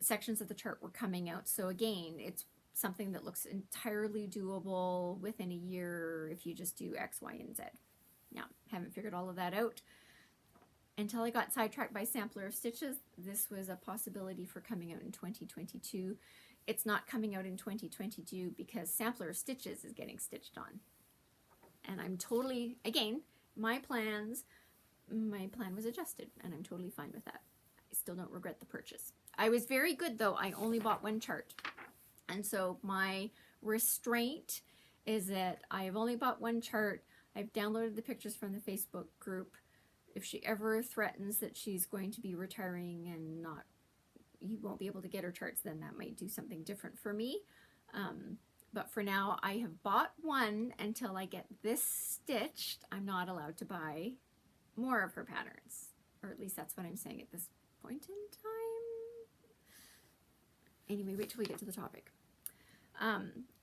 sections of the chart were coming out. So again, it's something that looks entirely doable within a year if you just do X, Y, and Z. Now, haven't figured all of that out. until I got sidetracked by Sampler of Stitches, this was a possibility for coming out in 2022. It's not coming out in 2022 because Sampler of Stitches is getting stitched on. And I'm totally, again, my plan was adjusted, and I'm totally fine with that. I still don't regret the purchase. I was very good, though. I only bought one chart. And so my restraint is that I have only bought one chart. I've downloaded the pictures from the Facebook group. If she ever threatens that she's going to be retiring and you won't be able to get her charts, then that might do something different for me. But for now, I have bought one. Until I get this stitched, I'm not allowed to buy more of her patterns. Or at least that's what I'm saying at this point in time. Anyway, wait till we get to the topic.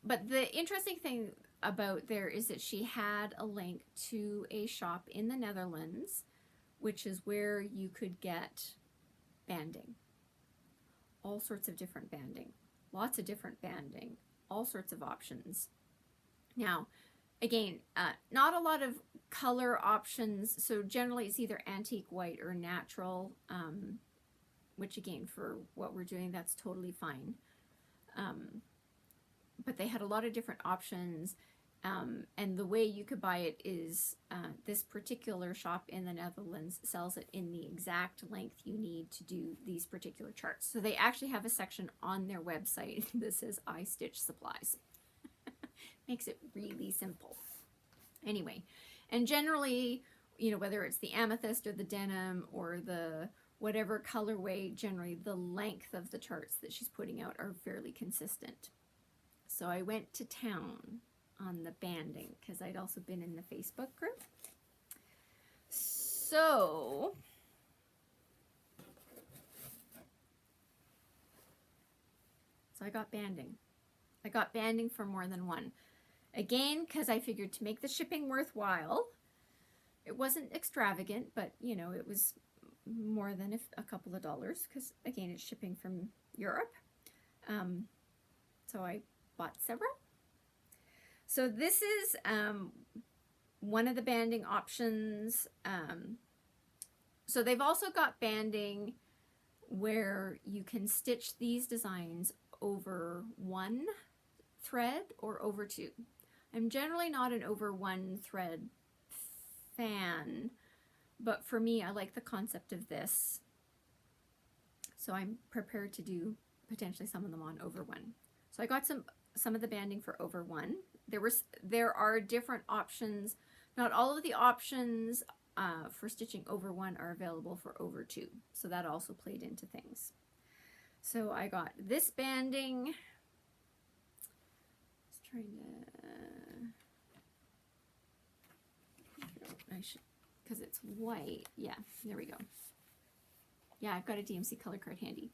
But the interesting thing about there is that she had a link to a shop in the Netherlands, which is where you could get banding. All sorts of different banding. Lots of different banding. All sorts of options. Now, again, not a lot of color options. So generally it's either antique white or natural, which again, for what we're doing, that's totally fine. But they had a lot of different options. And the way you could buy it is this particular shop in the Netherlands sells it in the exact length you need to do these particular charts. So they actually have a section on their website that says IStitch supplies. Makes it really simple. Anyway, and generally, you know, whether it's the amethyst or the denim or the whatever colorway, generally the length of the charts that she's putting out are fairly consistent. So I went to town on the banding because I'd also been in the Facebook group. So I got banding. I got banding for more than one. Again, because I figured to make the shipping worthwhile, it wasn't extravagant, but you know, it was more than a couple of dollars because again, it's shipping from Europe. So I bought several. So this is one of the banding options. So they've also got banding where you can stitch these designs over one thread or over two. I'm generally not an over one thread fan, but for me, I like the concept of this. So I'm prepared to do potentially some of them on over one. So I got some of the banding for over one. There are different options. Not all of the options for stitching over one are available for over two. So that also played into things. So I got this banding. Just trying to, I should, because it's white. Yeah, there we go. Yeah, I've got a DMC color card handy.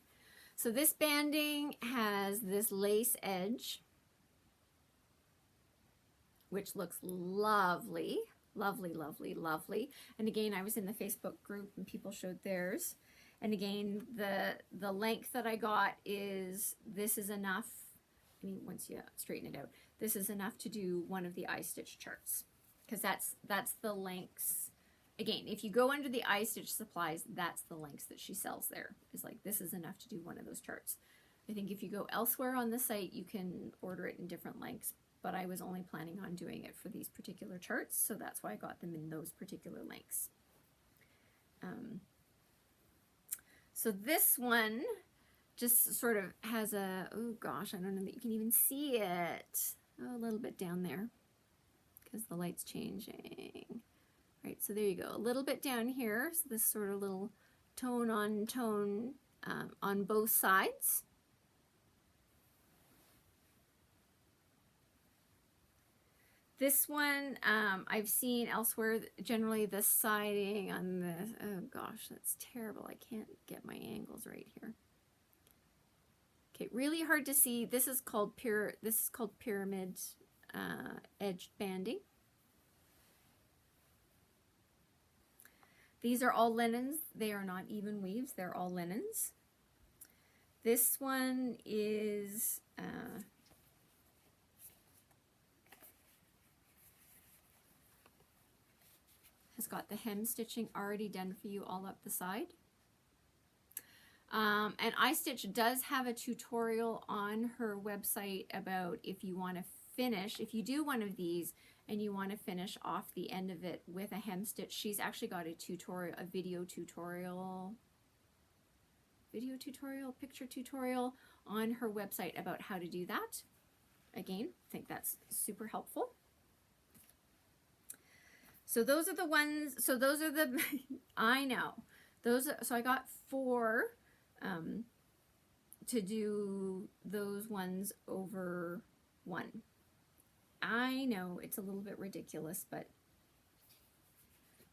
So this banding has this lace edge, which looks lovely, lovely, lovely, lovely. And again, I was in the Facebook group and people showed theirs. And again, the length that I got is, this is enough, I mean, once you straighten it out, this is enough to do one of the IStitch charts. Because that's the lengths. Again, if you go under the IStitch supplies, that's the lengths that she sells there. It's like, this is enough to do one of those charts. I think if you go elsewhere on the site, you can order it in different lengths. But I was only planning on doing it for these particular charts, so that's why I got them in those particular lengths. So this one just sort of has a, oh gosh, I don't know that you can even see it. Oh, a little bit down there because the light's changing. Right, so there you go, a little bit down here. So this sort of little tone on tone on both sides. This one I've seen elsewhere, generally the siding on this, oh gosh, that's terrible. I can't get my angles right here. Okay, really hard to see. This is called pyramid edged banding. These are all linens. They are not even weaves. They're all linens. This one is has got the hem stitching already done for you all up the side. And IStitch does have a tutorial on her website about if you want to finish, if you do one of these and you want to finish off the end of it with a hem stitch, she's actually got a tutorial, a picture tutorial on her website about how to do that. Again, I think that's super helpful. So those are the ones, so those are the, I know, those are, so I got 4 to do those ones over 1. I know it's a little bit ridiculous, but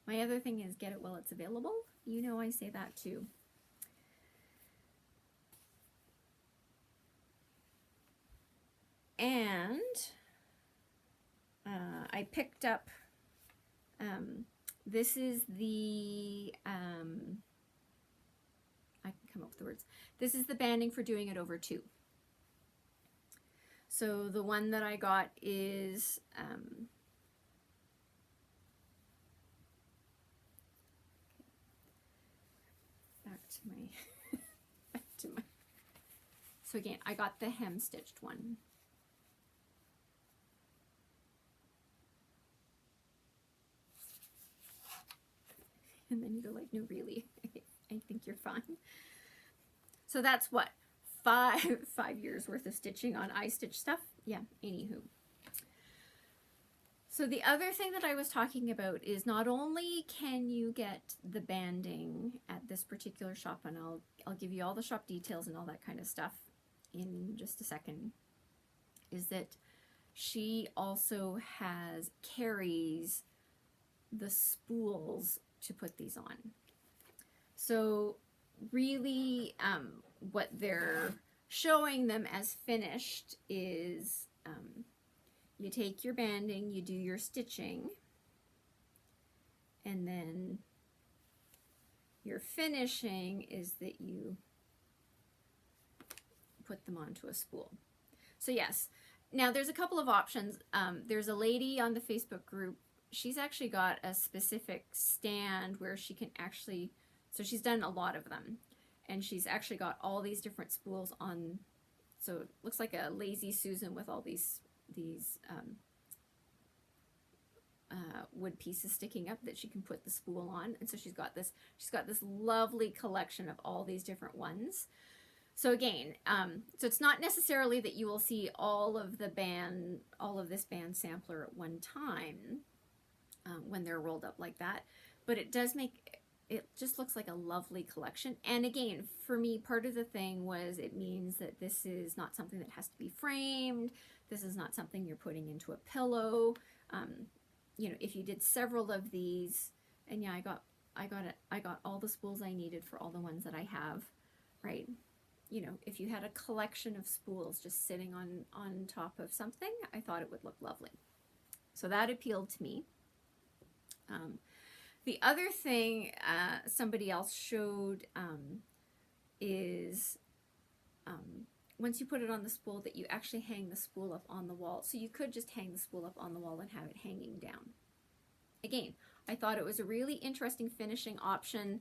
my other thing is get it while it's available. You know I say that too. And I picked up, this is the, I can come up with the words. This is the banding for doing it over 2. So the one that I got is, back to my, so again, I got the hem stitched one. And then you go like, no, really, I think you're fine. So that's what, 5 years worth of stitching on IStitch stuff. Yeah, anywho. So the other thing that I was talking about is not only can you get the banding at this particular shop, and I'll give you all the shop details and all that kind of stuff in just a second, is that she also carries the spools to put these on. So really what they're showing them as finished is you take your banding, you do your stitching, and then your finishing is that you put them onto a spool. So yes, now there's a couple of options. There's a lady on the Facebook group, she's actually got a specific stand where she can actually, so she's done a lot of them, and she's actually got all these different spools on, so it looks like a Lazy Susan with all these wood pieces sticking up that she can put the spool on. And so she's got this lovely collection of all these different ones. So again, so it's not necessarily that you will see all of this band sampler at one time when they're rolled up like that, but it does it just looks like a lovely collection. And again, for me, part of the thing was it means that this is not something that has to be framed. This is not something you're putting into a pillow. You know, if you did several of these, and yeah, I got all the spools I needed for all the ones that I have, right? You know, if you had a collection of spools just sitting on top of something, I thought it would look lovely. So that appealed to me. The other thing somebody else showed is once you put it on the spool, that you actually hang the spool up on the wall. So you could just hang the spool up on the wall and have it hanging down. Again, I thought it was a really interesting finishing option.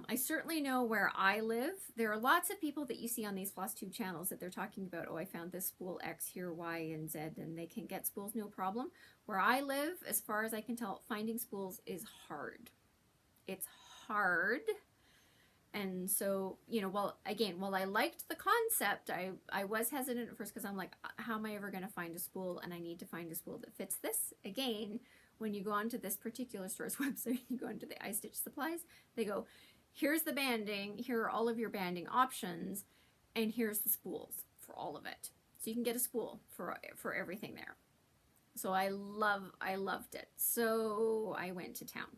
I certainly know where I live, there are lots of people that you see on these Flosstube channels that they're talking about, oh, I found this spool X here, Y, and Z, and they can get spools no problem. Where I live, as far as I can tell, finding spools is hard. It's hard. And so, you know, while I liked the concept, I was hesitant at first because I'm like, how am I ever going to find a spool? And I need to find a spool that fits this. Again, when you go onto this particular store's website, you go into the IStitch supplies, they go, here's the banding, here are all of your banding options, and here's the spools for all of it. So you can get a spool for everything there. So I loved it. So I went to town.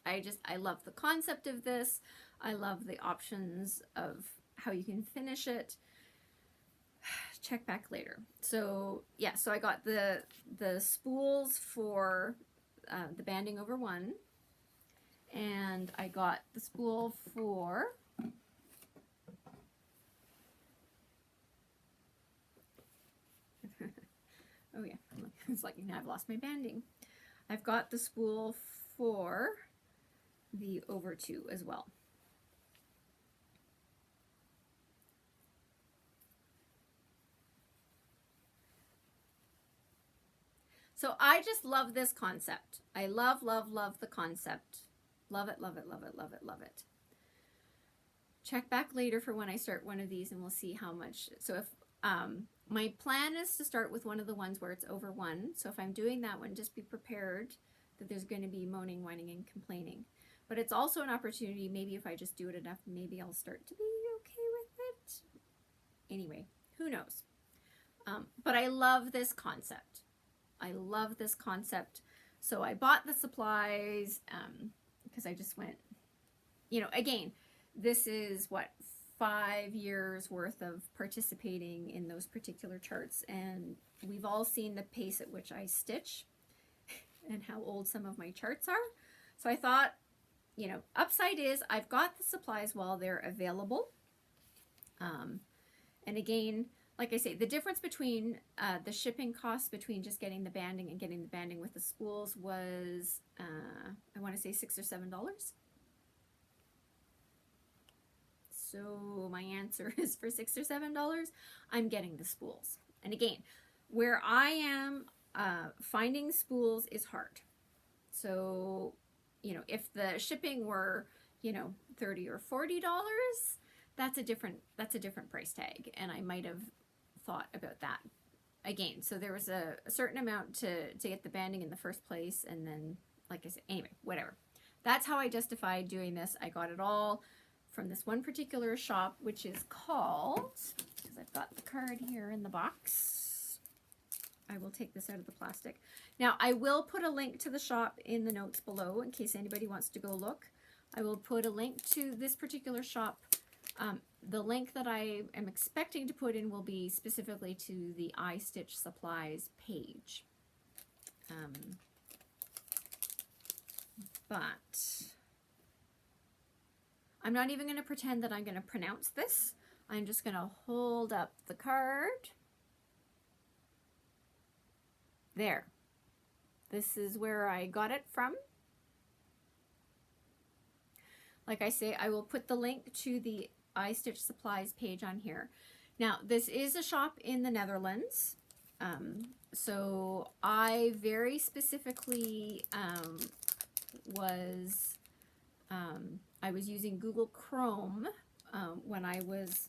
I love the concept of this. I love the options of how you can finish it. Check back later. So yeah, so I got the spools for the banding over 1, and I got the spool for oh yeah, it's like now I've lost my banding. I've got the spool for the over 2 as well. So I just love this concept. I love, love, love the concept. Love it, love it, love it, love it, love it. Check back later for when I start one of these and we'll see how much. So if my plan is to start with one of the ones where it's over 1. So if I'm doing that one, just be prepared that there's going to be moaning, whining, and complaining. But it's also an opportunity, maybe if I just do it enough, maybe I'll start to be okay with it. Anyway, who knows? But I love this concept. I love this concept. So I bought the supplies because I just went, you know, again, this is what, 5 years worth of participating in those particular charts, and we've all seen the pace at which I stitch and how old some of my charts are. So I thought, you know, upside is I've got the supplies while they're available. And again, like I say, the difference between the shipping costs between just getting the banding and getting the banding with the spools was, I want to say $6 or $7. So my answer is for $6 or $7, I'm getting the spools. And again, where I am, finding spools is hard. So, you know, if the shipping were, you know, $30 or $40, that's a different price tag. And I might have thought about that again. So there was a certain amount to get the banding in the first place. And then, like I said, anyway, whatever. That's how I justified doing this. I got it all from this one particular shop, which is called, because I've got the card here in the box. I will take this out of the plastic. Now, I will put a link to the shop in the notes below in case anybody wants to go look. I will put a link to this particular shop. The link that I am expecting to put in will be specifically to the IStitch supplies page. But I'm not even going to pretend that I'm going to pronounce this. I'm just going to hold up the card. There. This is where I got it from. Like I say, I will put the link to the IStitch supplies page on here. Now, this is a shop in the Netherlands. So I very specifically I was using Google Chrome when I was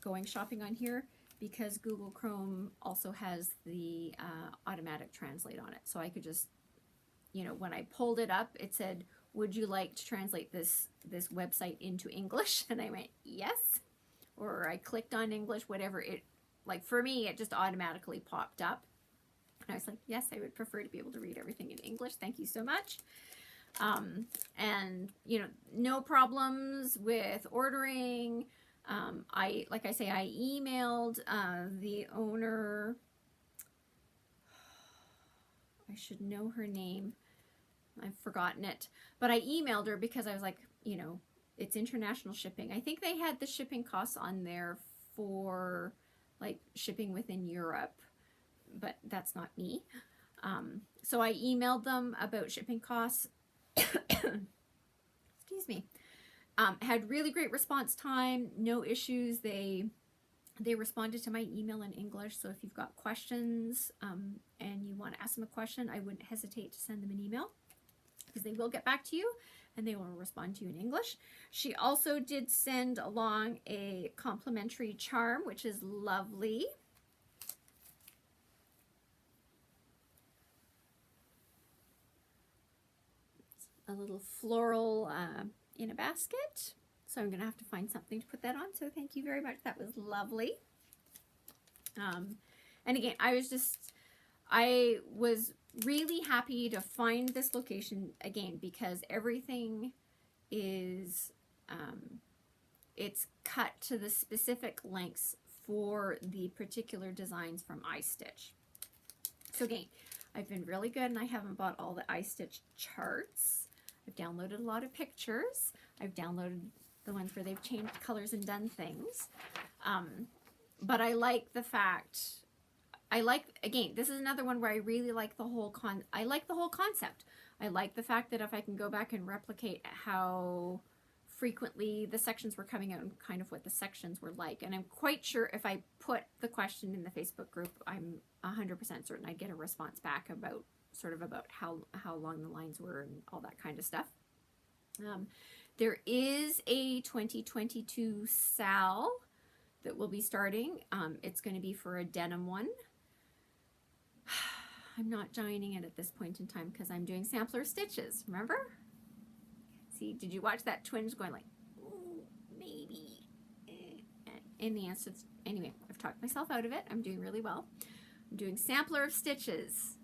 going shopping on here, because Google Chrome also has the automatic translate on it. So I could just, you know, when I pulled it up, it said, would you like to translate this website into English? And I went, yes. Or I clicked on English, whatever it, like for me, it just automatically popped up. And I was like, yes, I would prefer to be able to read everything in English. Thank you so much. And, you know, no problems with ordering. Like I say, I emailed the owner. I should know her name. I've forgotten it. But I emailed her because I was like, you know, it's international shipping. I think they had the shipping costs on there for like shipping within Europe, but that's not me. So I emailed them about shipping costs. Excuse me. Had really great response time, no issues. They responded to my email in English, so if you've got questions and you want to ask them a question, I wouldn't hesitate to send them an email, because they will get back to you and they will respond to you in English. She also did send along a complimentary charm, which is lovely. A little floral in a basket. So I'm going to have to find something to put that on. So thank you very much. That was lovely. And again, I was really happy to find this location again, because everything is, it's cut to the specific lengths for the particular designs from IStitch. So again, I've been really good, and I haven't bought all the IStitch charts. I've downloaded a lot of pictures. I've downloaded the ones where they've changed colors and done things. But I like the fact, I like, again, this is another one where I really like the whole I like the whole concept. I like the fact that if I can go back and replicate how frequently the sections were coming out and kind of what the sections were like. And I'm quite sure if I put the question in the Facebook group, I'm 100% certain I'd get a response back about sort of about how long the lines were and all that kind of stuff. There is a 2022 SAL that will be starting. It's going to be for a denim one. I'm not joining it at this point in time because I'm doing sampler stitches, remember? See, did you watch that twinge going like, ooh, maybe? And the answer is, anyway, I've talked myself out of it. I'm doing really well. I'm doing sampler of stitches.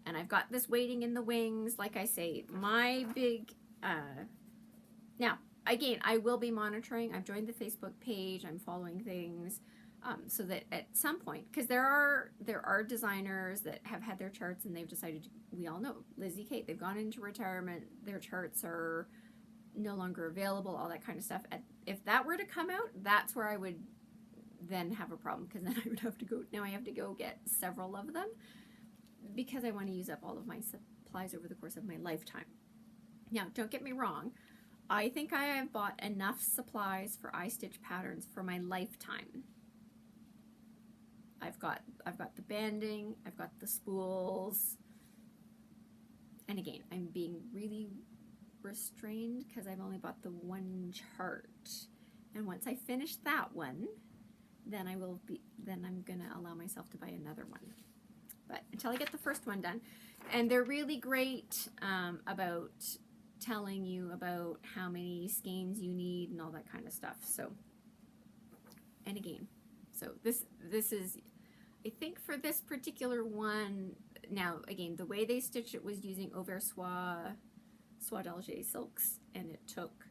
And I've got this waiting in the wings. Like I say, my big, now, again, I will be monitoring. I've joined the Facebook page. I'm following things. So that at some point, because there are designers that have had their charts and they've decided, we all know, Lizzie Kate, they've gone into retirement, their charts are no longer available, all that kind of stuff. If that were to come out, that's where I would then have a problem, because then I would have to go, now I have to go get several of them because I want to use up all of my supplies over the course of my lifetime. Now, don't get me wrong, I think I have bought enough supplies for IStitch patterns for my lifetime. I've got the banding, I've got the spools, and again, I'm being really restrained because I've only bought the one chart. And once I finish that one, then I'm gonna allow myself to buy another one. But until I get the first one done, and they're really great about telling you about how many skeins you need and all that kind of stuff. So, and again, so this is, I think for this particular one, now again, the way they stitched it was using Auvers Soie d'Alger silks, and it took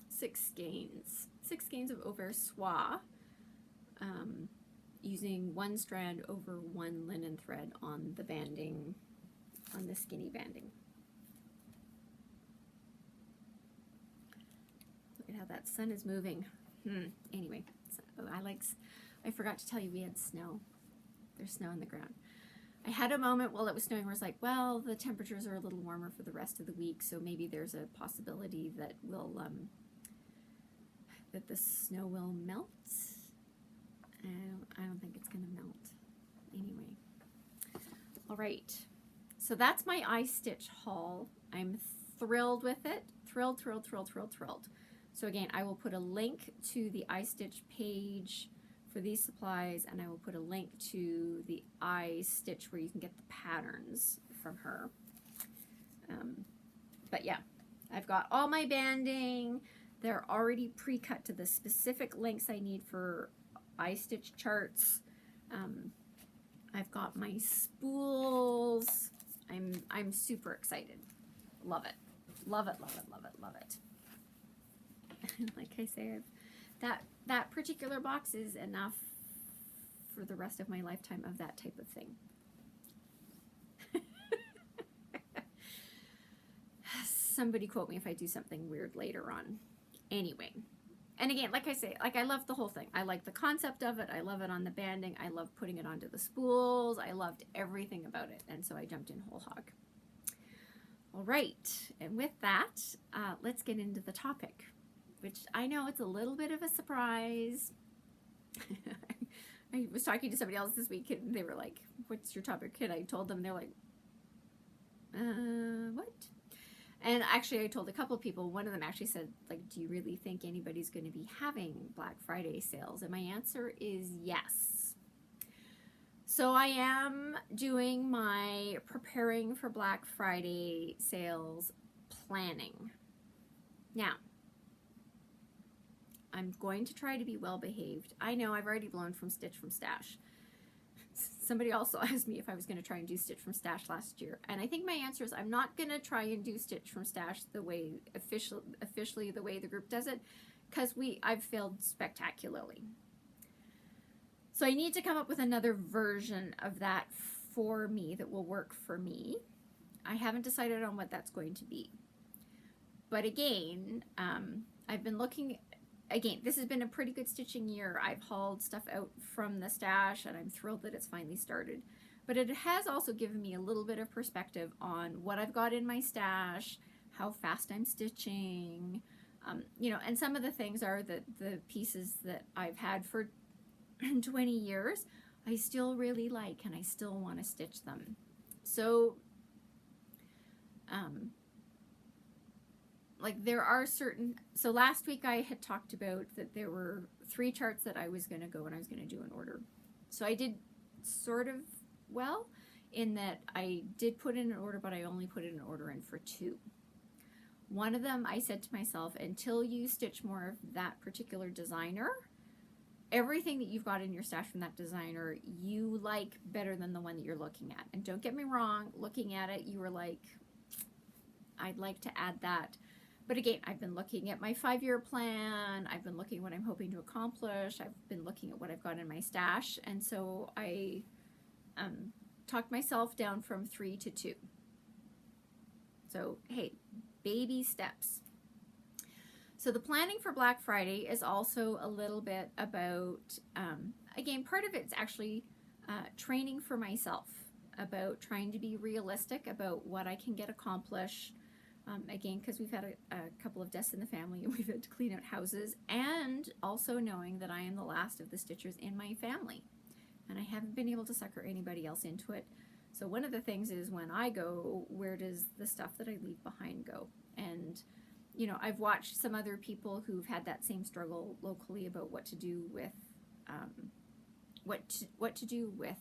6 skeins of Auvers Soie, using 1 strand over 1 linen thread on the banding, on the skinny banding. Look at how that sun is moving. Anyway, so I forgot to tell you we had snow. There's snow on the ground. I had a moment while it was snowing where I was like, well, the temperatures are a little warmer for the rest of the week, so maybe there's a possibility that that the snow will melt. I don't think it's going to melt. Anyway. All right. So that's my IStitch haul. I'm thrilled with it. Thrilled. So again, I will put a link to the IStitch page for these supplies, and I will put a link to the IStitch where you can get the patterns from her. But yeah, I've got all my banding. They're already pre-cut to the specific lengths I need for IStitch charts. I've got my spools. I'm super excited. Love it. Love it. Like I say, that particular box is enough for the rest of my lifetime of that type of thing. Somebody quote me if I do something weird later on. Anyway, and again, like I say, like I love the whole thing. I like the concept of it. I love it on the banding. I love putting it onto the spools. I loved everything about it, and so I jumped in whole hog. All right, and with that, let's get into the topic, which I know it's a little bit of a surprise. I was talking to somebody else this week, and they were like, "What's your topic?" And I told them, they're like, "What?" And actually, I told a couple of people. One of them actually said, like, "Do you really think anybody's going to be having Black Friday sales?" And my answer is yes. So I am doing my preparing for Black Friday sales planning. Now, I'm going to try to be well behaved. I know I've already blown from Stitch from Stash. Somebody also asked me if I was going to try and do Stitch from Stash last year. And I think my answer is I'm not going to try and do Stitch from Stash the way officially the way the group does it, because I've failed spectacularly. So I need to come up with another version of that for me that will work for me. I haven't decided on what that's going to be. But again, I've been looking again, this has been a pretty good stitching year. I've hauled stuff out from the stash, and I'm thrilled that it's finally started. But it has also given me a little bit of perspective on what I've got in my stash, how fast I'm stitching, you know, and some of the things are that the pieces that I've had for 20 years, I still really like, and I still want to stitch them. So, like there are certain, so last week I had talked about that there were 3 charts that I was going to go and I was going to do in order. So I did sort of well in that I did put in an order, but I only put in an order in for 2. One of them, I said to myself, until you stitch more of that particular designer, everything that you've got in your stash from that designer, you like better than the one that you're looking at. And don't get me wrong, looking at it, you were like, I'd like to add that. But again, I've been looking at my 5-year plan. I've been looking at what I'm hoping to accomplish. I've been looking at what I've got in my stash. And so I talked myself down from 3 to 2. So, hey, baby steps. So the planning for Black Friday is also a little bit about, again, part of it's actually training for myself, about trying to be realistic about what I can get accomplished. Again, because we've had a couple of deaths in the family and we've had to clean out houses, and also knowing that I am the last of the stitchers in my family. And I haven't been able to sucker anybody else into it. So one of the things is when I go, where does the stuff that I leave behind go? And, you know, I've watched some other people who've had that same struggle locally about what to do with, what to do with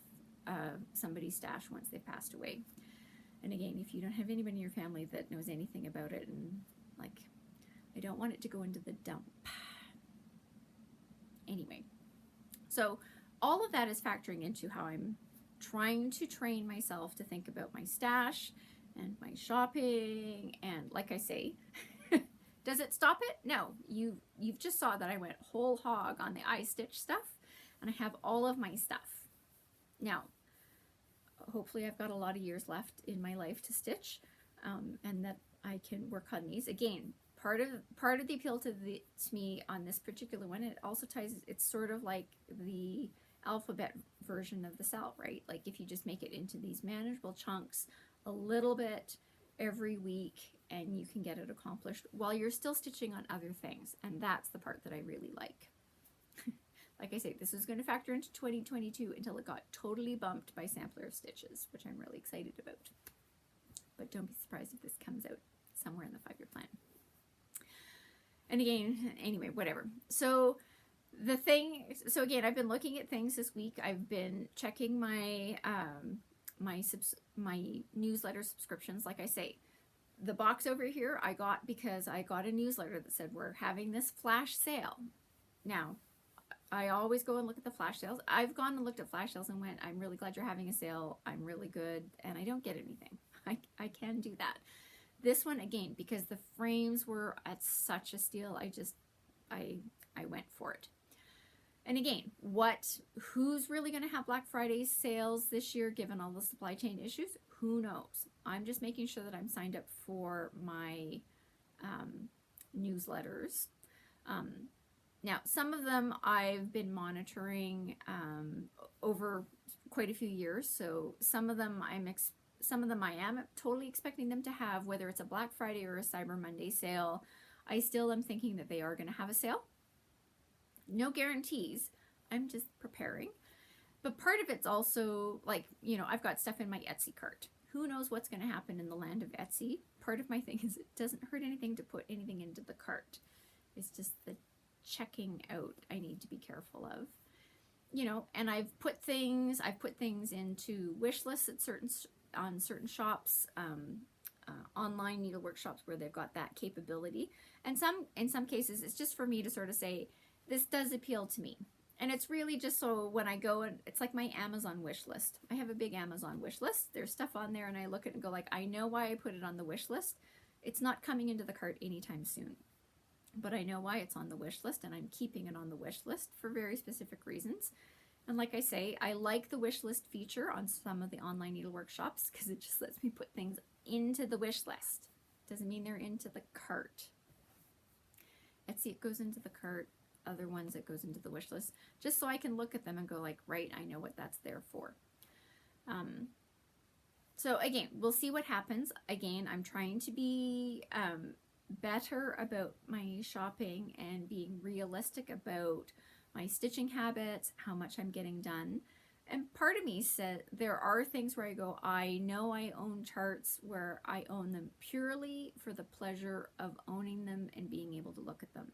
somebody's stash once they've passed away. And again, if you don't have anybody in your family that knows anything about it, and like, I don't want it to go into the dump. Anyway, so all of that is factoring into how I'm trying to train myself to think about my stash and my shopping. And like I say, does it stop it? No. You've just saw that I went whole hog on the IStitch stuff, and I have all of my stuff. Now, hopefully I've got a lot of years left in my life to stitch, and that I can work on these. Again, part of the appeal to me on this particular one, it also ties, it's sort of like the alphabet version of the cell, right? Like if you just make it into these manageable chunks, a little bit every week, and you can get it accomplished while you're still stitching on other things. And that's the part that I really like. Like I say, this is going to factor into 2022 until it got totally bumped by Sampler of Stitches, which I'm really excited about. But don't be surprised if this comes out somewhere in the 5-year plan. And again, anyway, whatever. So the thing, so again, I've been looking at things this week. I've been checking my my newsletter subscriptions. Like I say, the box over here I got because I got a newsletter that said we're having this flash sale. Now, I always go and look at the flash sales. I've gone and looked at flash sales and went, I'm really glad you're having a sale. I'm really good. And I don't get anything. I can do that. This one, again, because the frames were at such a steal, I went for it. And again, who's really going to have Black Friday sales this year, given all the supply chain issues? Who knows? I'm just making sure that I'm signed up for my newsletters. Now, some of them I've been monitoring over quite a few years. So some of them I am totally expecting them to have, whether it's a Black Friday or a Cyber Monday sale. I still am thinking that they are going to have a sale. No guarantees. I'm just preparing. But part of it's also like, you know, I've got stuff in my Etsy cart. Who knows what's going to happen in the land of Etsy? Part of my thing is it doesn't hurt anything to put anything into the cart. It's just the checking out I need to be careful of, you know. And I've put things into wish lists at certain shops, online needlework shops where they've got that capability. And in some cases it's just for me to sort of say, this does appeal to me. And it's really just so when I go, and it's like my Amazon wish list. I have a big Amazon wish list. There's stuff on there and I look at it and go like, I know why I put it on the wish list. It's not coming into the cart anytime soon. But I know why it's on the wish list, and I'm keeping it on the wish list for very specific reasons. And like I say, I like the wish list feature on some of the online needlework shops because it just lets me put things into the wish list. Doesn't mean they're into the cart. Etsy, it goes into the cart. other ones that goes into the wish list, just so I can look at them and go like, right, I know what that's there for. So again, we'll see what happens. Again, I'm trying to be better about my shopping and being realistic about my stitching habits, how much I'm getting done. And part of me said there are things where I go, I know I own charts where I own them purely for the pleasure of owning them and being able to look at them.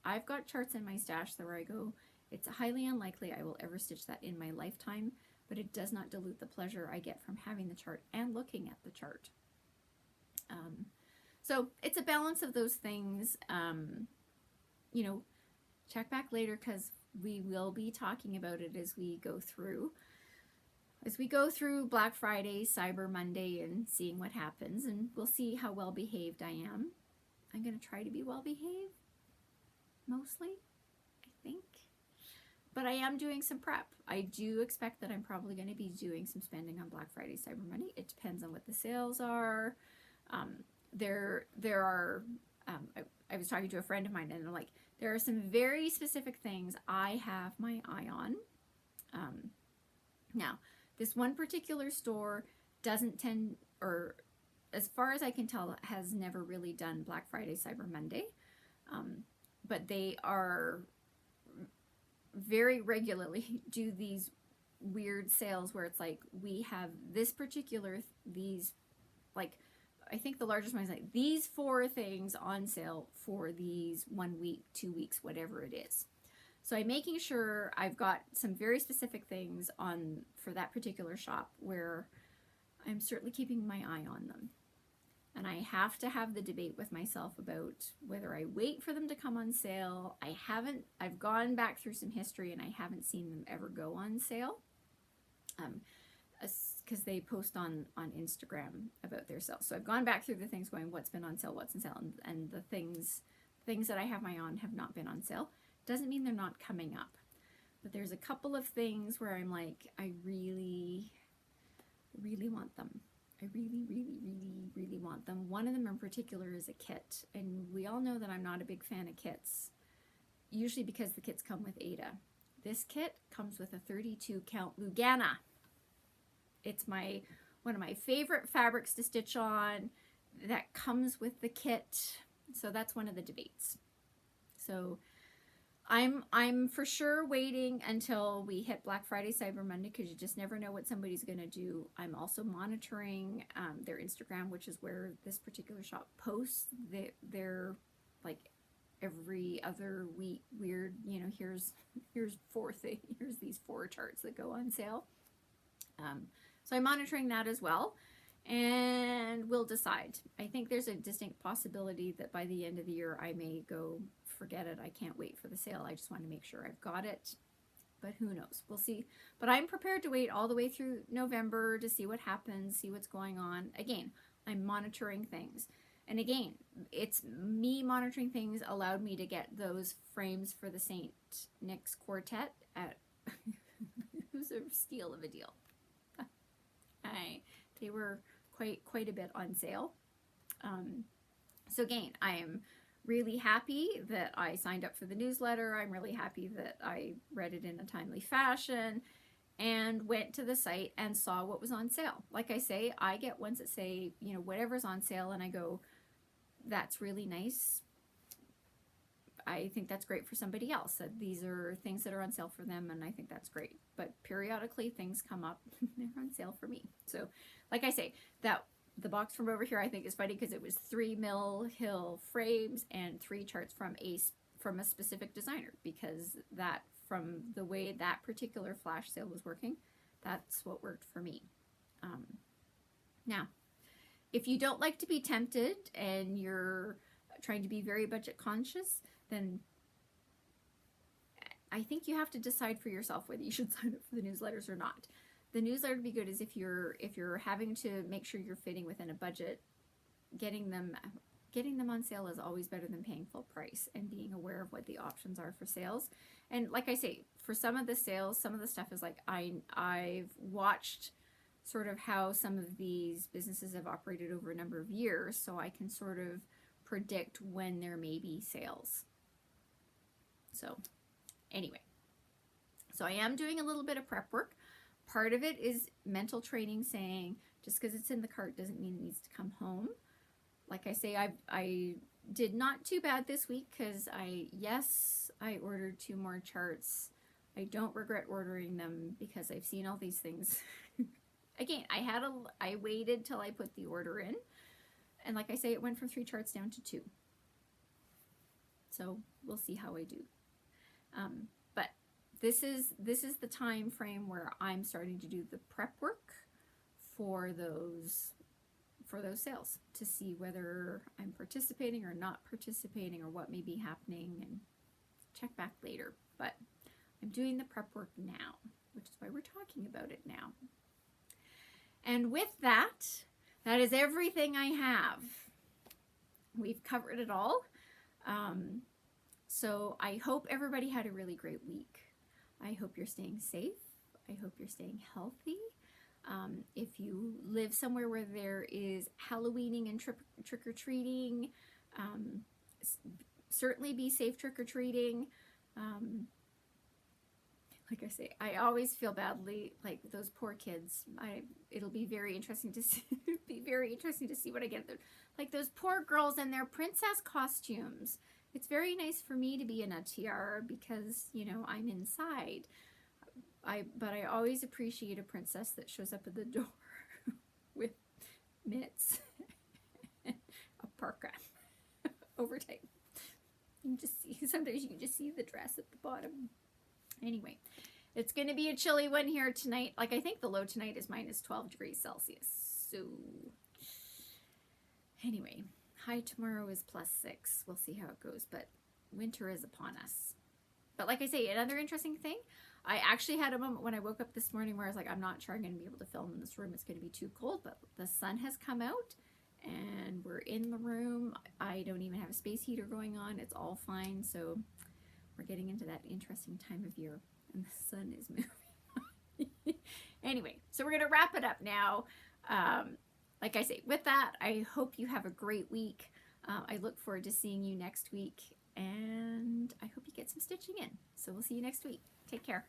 I've got charts in my stash where I go, it's highly unlikely I will ever stitch that in my lifetime, but it does not dilute the pleasure I get from having the chart and looking at the chart. So it's a balance of those things. You know, check back later because we will be talking about it as we go through. As we go through Black Friday, Cyber Monday, and seeing what happens, and we'll see how well behaved I am. I'm going to try to be well behaved, mostly, I think. But I am doing some prep. I do expect that I'm probably going to be doing some spending on Black Friday, Cyber Monday. It depends on what the sales are. There are, I was talking to a friend of mine and they're like, there are some very specific things I have my eye on. Now, this one particular store doesn't tend, or as far as I can tell, has never really done Black Friday, Cyber Monday. But they are very regularly do these weird sales where it's like, we have this particular, these, like, I think the largest one is like these 4 things on sale for these 1 week, 2 weeks, whatever it is. So I'm making sure I've got some very specific things on for that particular shop where I'm certainly keeping my eye on them. And I have to have the debate with myself about whether I wait for them to come on sale. I've gone back through some history and I haven't seen them ever go on sale. Because they post on Instagram about their sales. So I've gone back through the things going, what's been on sale, what's on sale, and the things that I have my on have not been on sale. Doesn't mean they're not coming up. But there's a couple of things where I'm like, I really, really want them. I really, really, really, really want them. One of them in particular is a kit. And we all know that I'm not a big fan of kits, usually because the kits come with Ada. This kit comes with a 32 count Lugana. It's one of my favorite fabrics to stitch on that comes with the kit. So that's one of the debates. So I'm for sure waiting until we hit Black Friday, Cyber Monday, because you just never know what somebody's going to do. I'm also monitoring their Instagram, which is where this particular shop posts their like every other week weird, you know, here's 4 things, here's these 4 charts that go on sale. So I'm monitoring that as well, and we'll decide. I think there's a distinct possibility that by the end of the year I may go, forget it, I can't wait for the sale. I just want to make sure I've got it, but who knows? We'll see. But I'm prepared to wait all the way through November to see what happens, see what's going on. Again, I'm monitoring things. And again, it's me monitoring things allowed me to get those frames for the St. Nick's Quartet at it was a steal of a deal. They were quite a bit on sale. So again, I am really happy that I signed up for the newsletter. I'm really happy that I read it in a timely fashion and went to the site and saw what was on sale. Like I say, I get ones that say, you know, whatever's on sale, and I go, that's really nice. I think that's great for somebody else. That these are things that are on sale for them, and I think that's great. But periodically things come up, they're on sale for me. So like I say, that the box from over here I think is funny because it was 3 Mill Hill frames and 3 charts from a specific designer, because that, from the way that particular flash sale was working, that's what worked for me. Now, if you don't like to be tempted and you're trying to be very budget conscious, then I think you have to decide for yourself whether you should sign up for the newsletters or not. The newsletter would be good is if you're having to make sure you're fitting within a budget. Getting them on sale is always better than paying full price, and being aware of what the options are for sales. And like I say, for some of the sales, some of the stuff is like I've watched sort of how some of these businesses have operated over a number of years, so I can sort of predict when there may be sales. So Anyway, so I am doing a little bit of prep work. Part of it is mental training, saying just because it's in the cart doesn't mean it needs to come home. Like I say, I did not too bad this week because I ordered 2 more charts. I don't regret ordering them because I've seen all these things. Again, I waited till I put the order in, and like I say, it went from 3 charts down to 2. So we'll see how I do. But this is the time frame where I'm starting to do the prep work for those sales, to see whether I'm participating or not participating, or what may be happening, and check back later. But I'm doing the prep work now, which is why we're talking about it now. And with that is everything I have. We've covered it all. So I hope everybody had a really great week. I hope you're staying safe. I hope you're staying healthy. If you live somewhere where there is Halloweening and trick-or-treating, certainly be safe trick-or-treating. Like I say, I always feel badly, like those poor kids. It'll be very interesting to see what I get. Like those poor girls in their princess costumes. It's very nice for me to be in a tiara because, you know, I'm inside. But I always appreciate a princess that shows up at the door with mitts, a parka, over time. You can just see, sometimes you can just see the dress at the bottom. Anyway, it's going to be a chilly one here tonight. Like, I think the low tonight is minus 12 degrees Celsius. So anyway, high tomorrow is plus 6. We'll see how it goes, but winter is upon us. But like I say, another interesting thing, I actually had a moment when I woke up this morning where I was like, I'm not sure I'm going to be able to film in this room. It's going to be too cold, but the sun has come out and we're in the room. I don't even have a space heater going on. It's all fine. So we're getting into that interesting time of year and the sun is moving. Anyway, so we're going to wrap it up now. Like I say, with that, I hope you have a great week. I look forward to seeing you next week, and I hope you get some stitching in. So we'll see you next week. Take care.